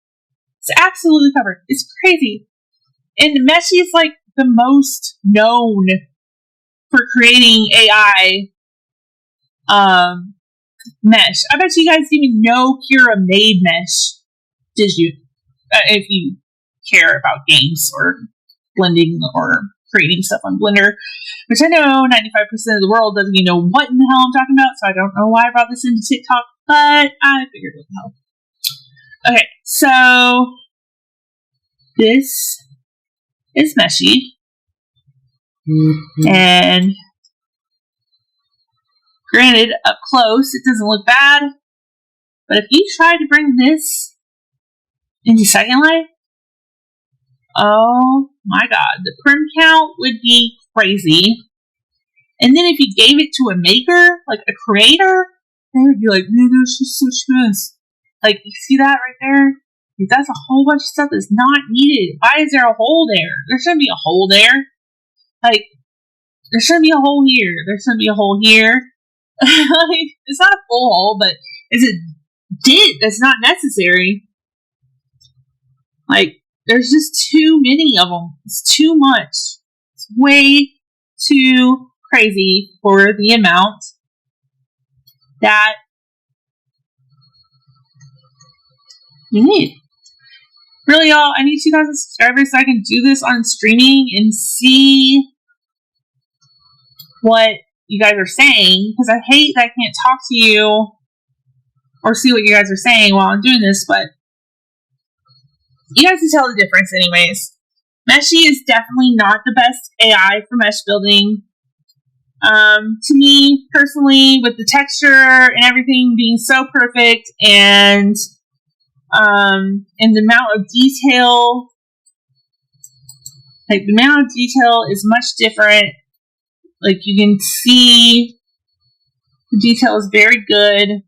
It's absolutely covered. It's crazy. And Meshy is like the most known for creating AI mesh. I bet you guys didn't even know Krea made mesh. Did you? If you care about games or blending or creating stuff on Blender, which I know 95% of the world doesn't even know what in the hell I'm talking about, so I don't know why I brought this into TikTok, but I figured it would help. Okay, so this is Meshy. And granted, up close, it doesn't look bad. But if you try to bring this into Second Life, oh my god, the prim count would be crazy. And then if you gave it to a maker, like a creator, they would be like, man, that's just so smooth. Like, you see that right there? That's a whole bunch of stuff that's not needed. Why is there a hole there? There shouldn't be a hole there. Like, there shouldn't be a hole here. There shouldn't be a hole here. Like, it's not a full hole, but it's a dent that's not necessary. Like, there's just too many of them. It's too much. It's way too crazy for the amount that you need. Really, y'all, I need 2,000 subscribers so I can do this on streaming and see what you guys are saying, because I hate that I can't talk to you or see what you guys are saying while I'm doing this, but you guys can tell the difference anyways. Meshy is definitely not the best AI for mesh building. To me, personally, with the texture and everything being so perfect and the amount of detail, like the amount of detail is much different. Like, you can see the detail is very good.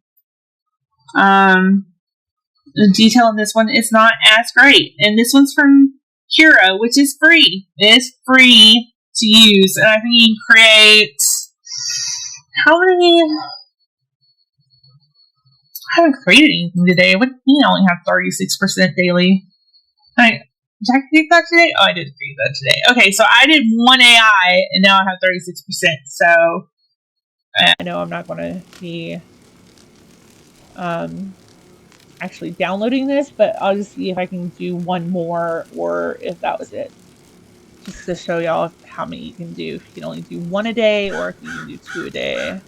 The detail in this one is not as great. And this one's from Krea, which is free. It is free to use. And I think you can create... How many... I haven't created anything today. What do you mean I only have 36% daily? Did I create that today? Oh, I did create that today. Okay, so I did one AI, and now I have 36%. So I know I'm not going to be actually downloading this, but I'll just see if I can do one more, or if that was it. Just to show y'all how many you can do. If you can only do one a day, or if you can do 2 a day.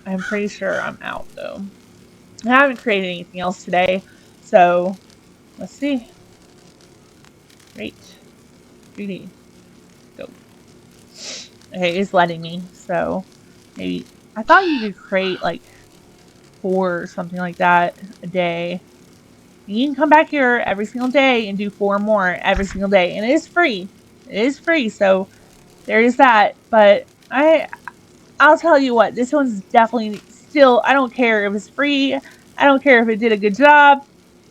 I'm pretty sure I'm out, though. I haven't created anything else today, so let's see. Great. 3D. Go. Okay, it's letting me, so maybe... I thought you could create, like, 4 or something like that a day. You can come back here every single day and do 4 more every single day, and it is free. It is free, so there is that. But I'll tell you what, this one's definitely still... I don't care if it's free. I don't care if it did a good job.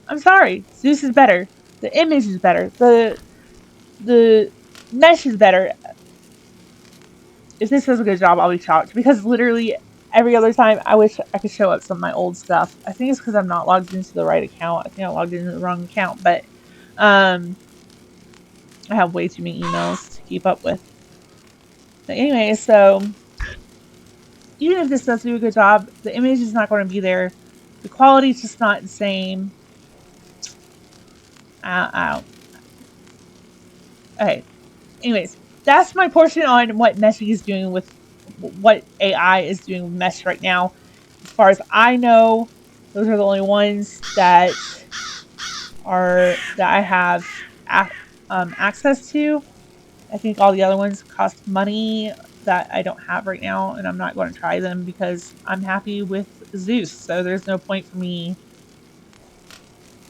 I'm sorry, Zeus is better. The image is better. The mesh is better. If this does a good job, I'll be shocked, because literally every other time I wish I could show up some of my old stuff. I think it's because I'm not logged into the right account. I think I logged into the wrong account, but I have way too many emails to keep up with. But anyway, so even if this does do a good job, the image is not going to be there. The quality is just not the same. Okay. Anyways, that's my portion on what Meshy is doing with what AI is doing with Mesh right now. As far as I know, those are the only ones that I have access to. I think all the other ones cost money that I don't have right now, and I'm not going to try them because I'm happy with Zeus. So there's no point for me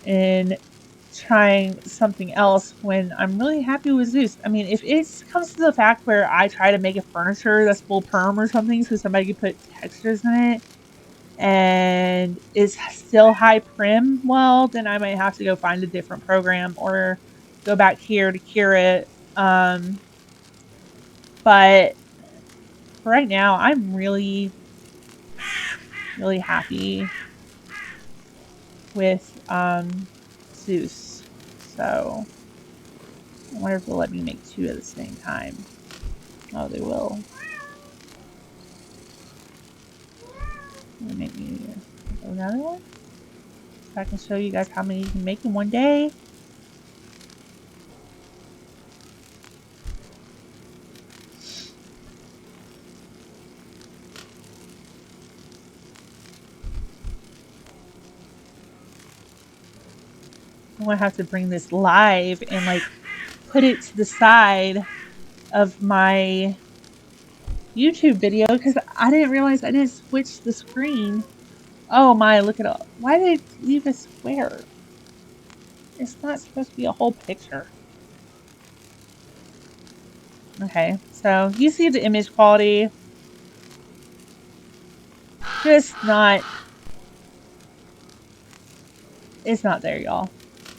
in trying something else when I'm really happy with Zeus. I mean, if it comes to the fact where I try to make a furniture that's full perm or something so somebody can put textures in it and it's still high prim, well, then I might have to go find a different program or go back here to Krea. But for right now, I'm really, really happy with Zeus. So I wonder if they'll let me make 2 at the same time. Oh, they will. Make me another one. So I can show you guys how many you can make in one day. I'm gonna have to bring this live and like put it to the side of my YouTube video because I didn't realize I didn't switch the screen. Oh my, look at all. Why did it leave a square? It's not supposed to be a whole picture. Okay, so you see the image quality. Just not. It's not there, y'all.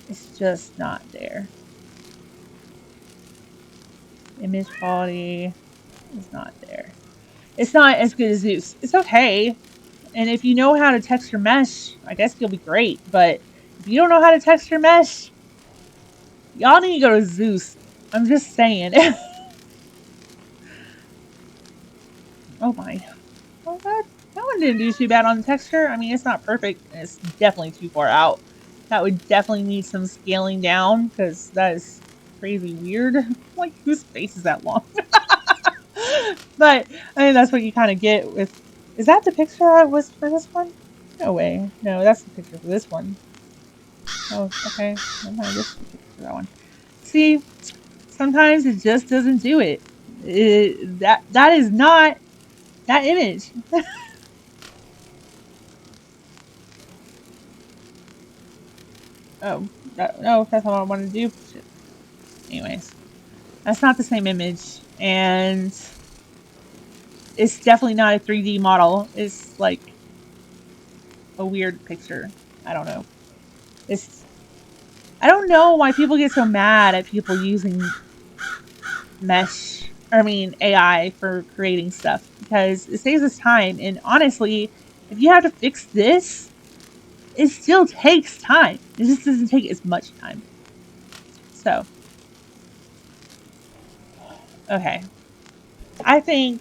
It's just not there. Image quality is not there. It's not as good as Zeus. It's okay. And if you know how to texture mesh, I guess you'll be great. But if you don't know how to texture mesh, y'all need to go to Zeus. I'm just saying. Oh my. Oh god. That one didn't do too bad on the texture. I mean, it's not perfect. It's definitely too far out. That would definitely need some scaling down because that is crazy weird. Like, whose face is that long? But I mean, that's what you kind of get with. Is that the picture I was for this one? No way. No, that's the picture for this one. Oh, okay. Never mind. This is the picture for that one. See, sometimes it just doesn't do it. That is not that image. Oh, no, that's not what I wanted to do. Shit. Anyways, that's not the same image, and it's definitely not a 3D model. It's like a weird picture. I don't know. I don't know why people get so mad at people using AI for creating stuff because it saves us time. And honestly, if you have to fix this, it still takes time. It just doesn't take as much time. So, okay. I think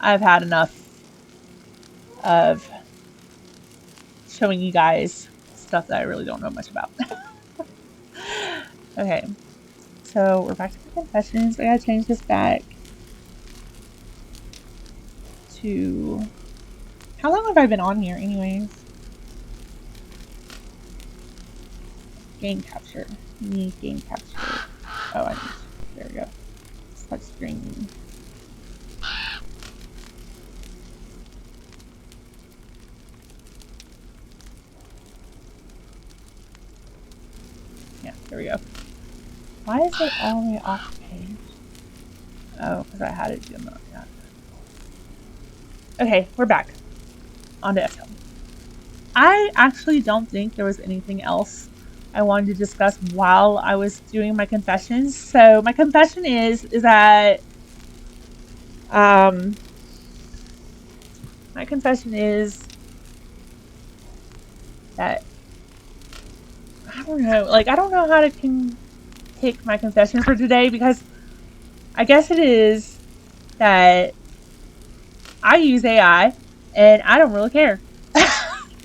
I've had enough of showing you guys stuff that I really don't know much about. Okay. So we're back to the confessions. I gotta change this back to... How long have I been on here anyways? Game capture. Need game capture. Oh, I need... There we go. Touch screen. Yeah, there we go. Why is it all the way off page? Oh, because I had it doing that. Yeah. Okay, we're back. On to Excel. I actually don't think there was anything else I wanted to discuss while I was doing my confessions. So my confession is that my confession is that I don't know. Like, I don't know how to pick my confession for today because I guess it is that I use AI and I don't really care.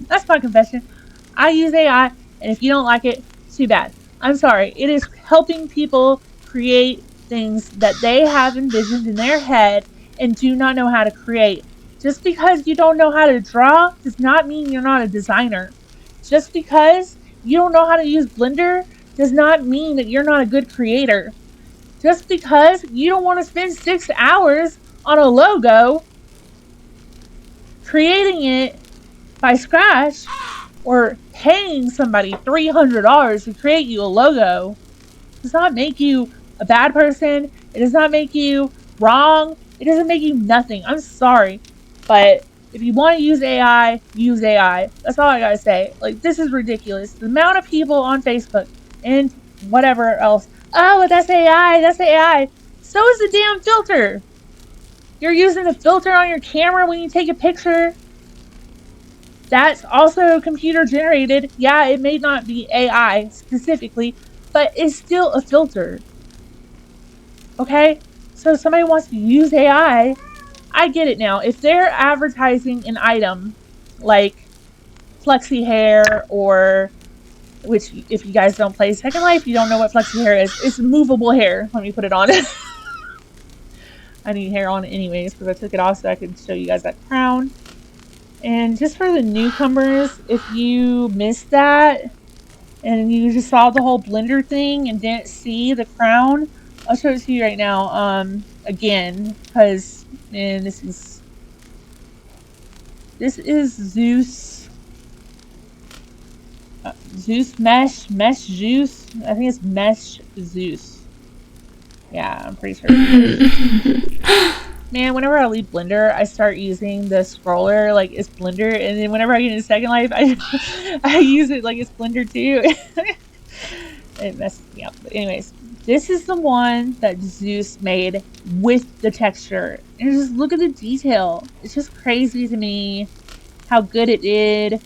That's my confession. I use AI, and if you don't like it, too bad. I'm sorry. It is helping people create things that they have envisioned in their head and do not know how to create. Just because you don't know how to draw does not mean you're not a designer. Just because you don't know how to use Blender does not mean that you're not a good creator. Just because you don't want to spend 6 hours on a logo creating it by scratch or paying somebody $300 to create you a logo does not make you a bad person. It does not make you wrong. It doesn't make you nothing. I'm sorry. But if you want to use AI, use AI. That's all I gotta say. Like, this is ridiculous. The amount of people on Facebook and whatever else. Oh, but that's AI. That's AI. So is the damn filter. You're using a filter on your camera when you take a picture. That's also computer generated. Yeah, it may not be AI specifically, but it's still a filter. Okay? So if somebody wants to use AI, I get it now. If they're advertising an item like flexi hair or, which if you guys don't play Second Life, you don't know what flexi hair is. It's movable hair. Let me put it on. I need hair on it anyways because I took it off so I could show you guys that crown. And just for the newcomers, if you missed that, and you just saw the whole blender thing and didn't see the crown. I'll show it to you right now. Again, because man, this is Zeus. Zeus MeshZeus. I think it's MeshZeus. Yeah, I'm pretty sure it's Man, whenever I leave Blender, I start using the scroller like it's Blender, and then whenever I get into Second Life, I use it like it's Blender too. It messes me up. But anyways, this is the one that Zeus made with the texture. And just look at the detail. It's just crazy to me how good it did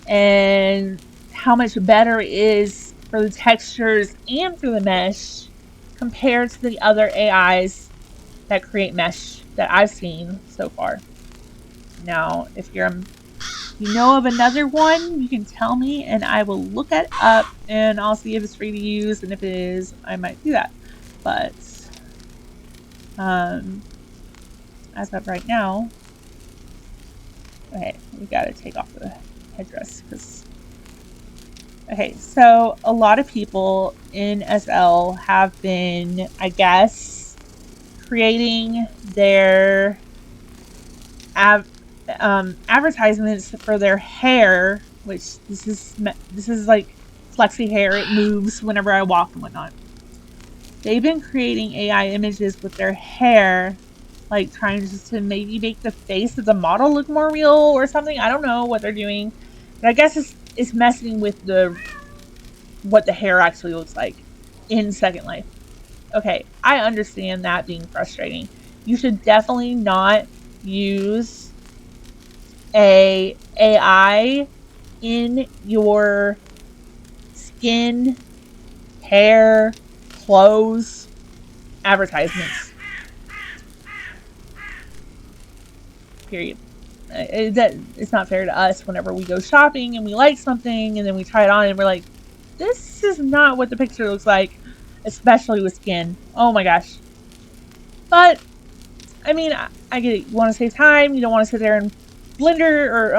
and how much better it is for the textures and for the mesh compared to the other AIs that create mesh that I've seen so far. Now, if you know of another one, you can tell me and I will look it up and I'll see if it's free to use, and if it is, I might do that. But as of right now, okay, we gotta take off the headdress because okay, so a lot of people in SL have been, I guess, creating their advertisements for their hair, which this is like flexi hair. It moves whenever I walk and whatnot. They've been creating AI images with their hair, like trying just to maybe make the face of the model look more real or something. I don't know what they're doing, but I guess it's messing with what the hair actually looks like in Second Life. Okay, I understand that being frustrating. You should definitely not use a AI in your skin, hair, clothes, advertisements. Period. It's not fair to us whenever we go shopping and we like something and then we try it on and we're like, this is not what the picture looks like, especially with skin. Oh my gosh. But I mean, I get it. You want to save time. You don't want to sit there and Blender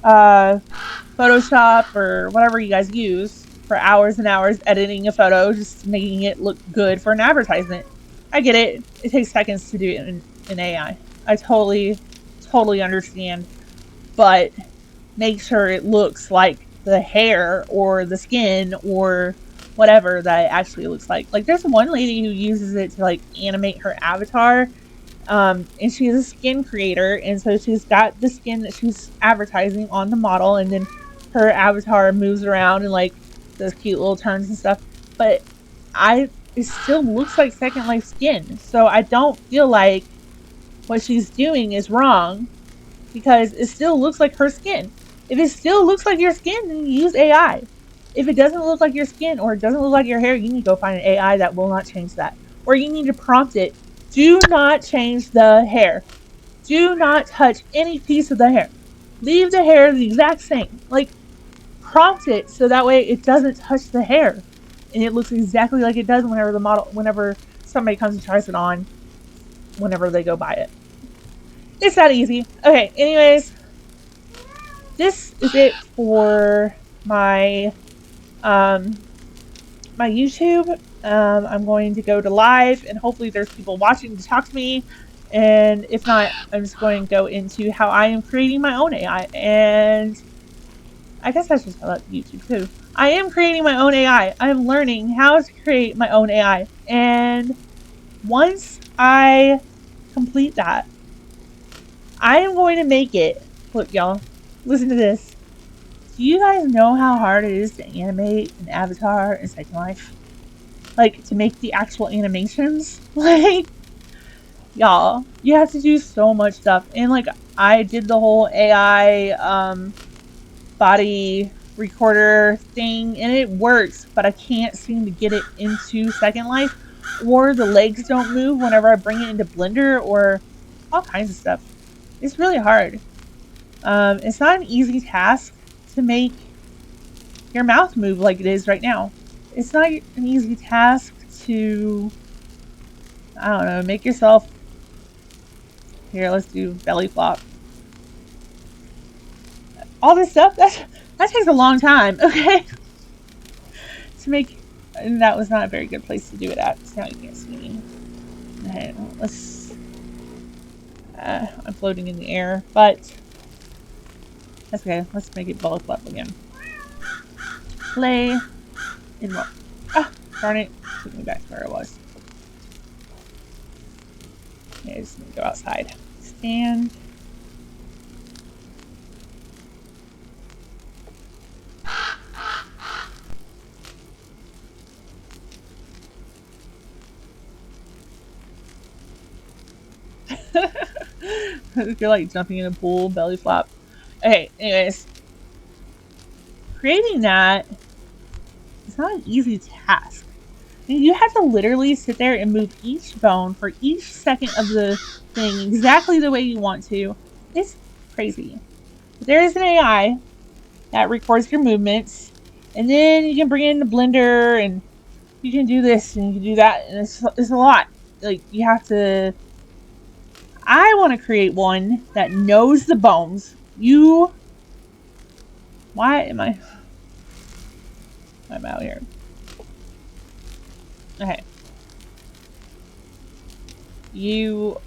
Photoshop or whatever you guys use for hours and hours editing a photo, just making it look good for an advertisement. I get it. It takes seconds to do it in AI. I totally understand. But make sure it looks like the hair or the skin or whatever that it actually looks like. Like there's one lady who uses it to like animate her avatar. And she's a skin creator, and so she's got the skin that she's advertising on the model, and then her avatar moves around and like does cute little turns and stuff. But it still looks like Second Life skin, so I don't feel like what she's doing is wrong because it still looks like her skin. If it still looks like your skin, then you use AI. If it doesn't look like your skin or it doesn't look like your hair, you need to go find an AI that will not change that, or you need to prompt it. Do not change the hair. Do not touch any piece of the hair. Leave the hair the exact same. Like, prompt it so that way it doesn't touch the hair. And it looks exactly like it does whenever somebody comes and tries it on, whenever they go buy it. It's that easy. Okay, anyways, this is it for my my YouTube. I'm going to go to live, and hopefully there's people watching to talk to me. And if not, I'm just going to go into how I am creating my own AI. And I guess I should tell that YouTube too. I am creating my own AI. I'm learning how to create my own AI. And once I complete that, I am going to make it. Look, y'all, listen to this. Do you guys know how hard it is to animate an avatar in Second Life? Like, to make the actual animations? Like, y'all, you have to do so much stuff. And, like, I did the whole AI body recorder thing, and it works, but I can't seem to get it into Second Life, or the legs don't move whenever I bring it into Blender, or all kinds of stuff. It's really hard. It's not an easy task to make your mouth move like it is right now. It's not an easy task to, I don't know, make yourself, here, let's do belly flop. All this stuff, that's That takes a long time, okay? To make, and that was not a very good place to do it at, because now you can't see me. Okay, let's, I'm floating in the air, but that's okay. Let's make it bullet club again. Play in what? Ah, darn it. Took me back to where I was. Okay, I just need to go outside. Stand. You're like jumping in a pool, belly flop. Okay, anyways. Creating that is not an easy task. I mean, you have to literally sit there and move each bone for each second of the thing exactly the way you want to. It's crazy. But there is an AI that records your movements, and then you can bring it in the blender and you can do this and you can do that, and it's a lot. Like, you have to. I want to create one that knows the bones. Why am I? I'm out here. Okay. You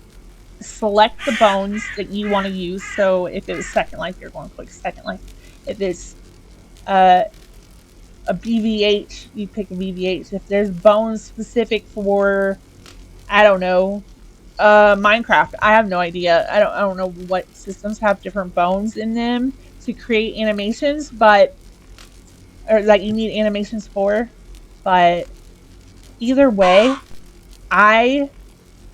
select the bones that you want to use. So if it's Second Life, you're going to click Second Life. If it's a BVH, you pick a BVH. If there's bones specific for, I don't know, Minecraft, I have no idea. I don't know what systems have different bones in them to create animations, but or that you need animations for. But either way, I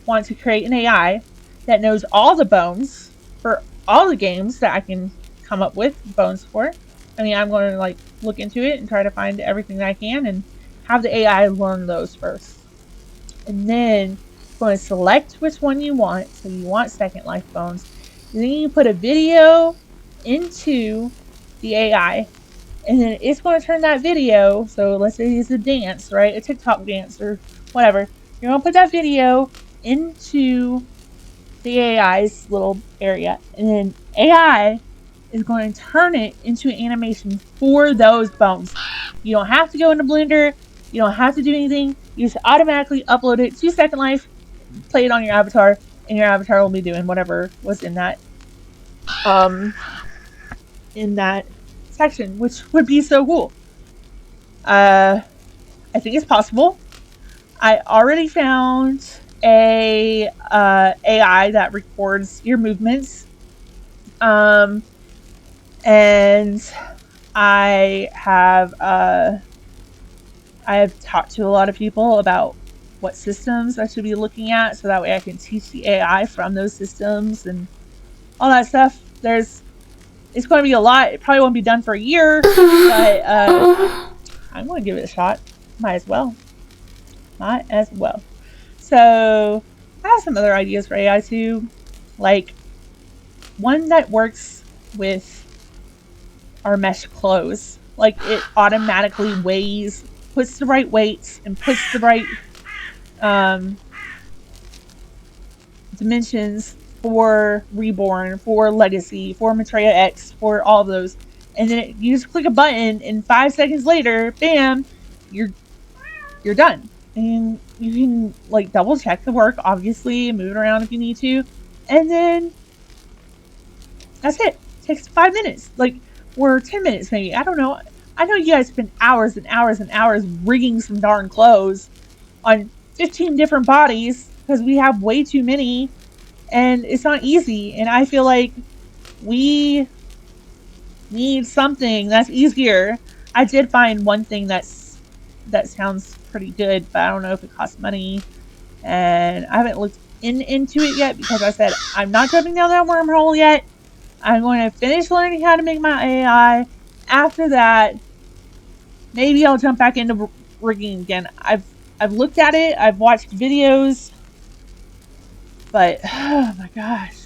want to create an AI that knows all the bones for all the games that I can come up with bones for. I mean, I'm going to like look into it and try to find everything that I can and have the AI learn those first. And then going to select which one you want. So you want Second Life bones. And then you put a video into the AI, and then it's going to turn that video. So let's say it's a dance, right? A TikTok dance or whatever. You're going to put that video into the AI's little area, and then AI is going to turn it into an animation for those bones. You don't have to go into Blender. You don't have to do anything. You just automatically upload it to Second Life, play it on your avatar, and your avatar will be doing whatever was in that section, which would be so cool. I think it's possible. I already found a AI that records your movements, and I have talked to a lot of people about what systems I should be looking at, so that way I can teach the AI from those systems and all that stuff. It's going to be a lot. It probably won't be done for a year, but I'm going to give it a shot. Might as well. So I have some other ideas for AI too, like one that works with our mesh clothes. Like, it automatically weighs, puts the right weights, and puts the right dimensions for Reborn, for Legacy, for Maitreya X, for all of those. And then you just click a button, and 5 seconds later, bam, you're done. And you can like double check the work, obviously, and move it around if you need to. And then that's it. It takes 5 minutes, like, or 10 minutes maybe. I don't know. I know you guys spend hours and hours and hours rigging some darn clothes on 15 different bodies because we have way too many, and it's not easy. And I feel like we need something that's easier. I did find one thing that sounds pretty good, but I don't know if it costs money, and I haven't looked into it yet because I said I'm not jumping down that wormhole yet. I'm going to finish learning how to make my AI. After that, maybe I'll jump back into rigging again. I've looked at it, I've watched videos, but oh my gosh,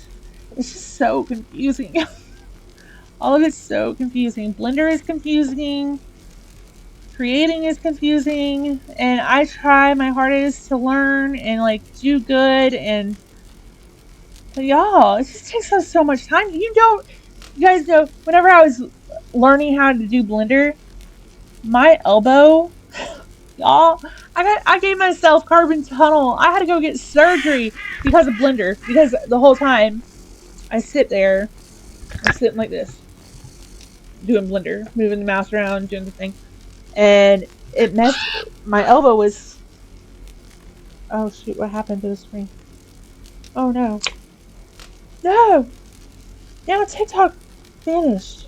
it's just so confusing. All of it's so confusing. Blender is confusing. Creating is confusing, and I try my hardest to learn and like do good, and but y'all, it just takes us so much time. You guys know, whenever I was learning how to do Blender, my elbow, y'all, I gave myself carpal tunnel. I had to go get surgery because of Blender. Because the whole time I sit there, I'm sitting like this, doing Blender, moving the mouse around, doing the thing, and it messed. My elbow was. Oh shoot! What happened to the screen? Oh no! No! Now TikTok vanished.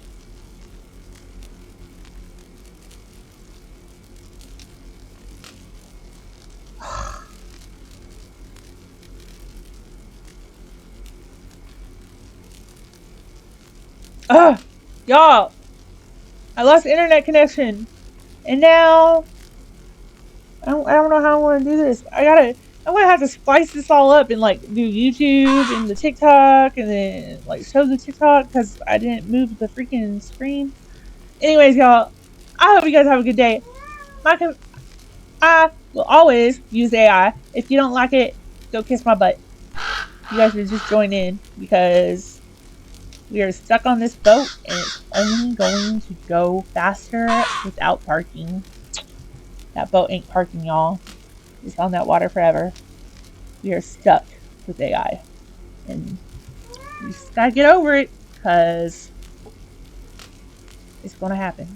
Ugh! Y'all! I lost internet connection. And now I don't know how I want to do this. I'm gonna have to splice this all up and like do YouTube and the TikTok and then like show the TikTok because I didn't move the freaking screen. Anyways, y'all, I hope you guys have a good day. I will always use AI. If you don't like it, go kiss my butt. You guys should just join in because we are stuck on this boat and it's only going to go faster without parking. That boat ain't parking, y'all. It's on that water forever. We are stuck with AI. And you just gotta get over it because it's gonna happen.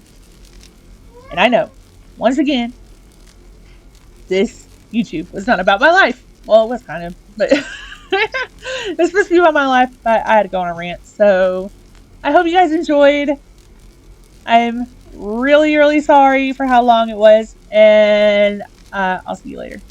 And I know, once again, this YouTube was not about my life. Well, it was kind of, but it's supposed to be about my life, but I had to go on a rant. So I hope you guys enjoyed. I'm really, really sorry for how long it was, and I'll see you later.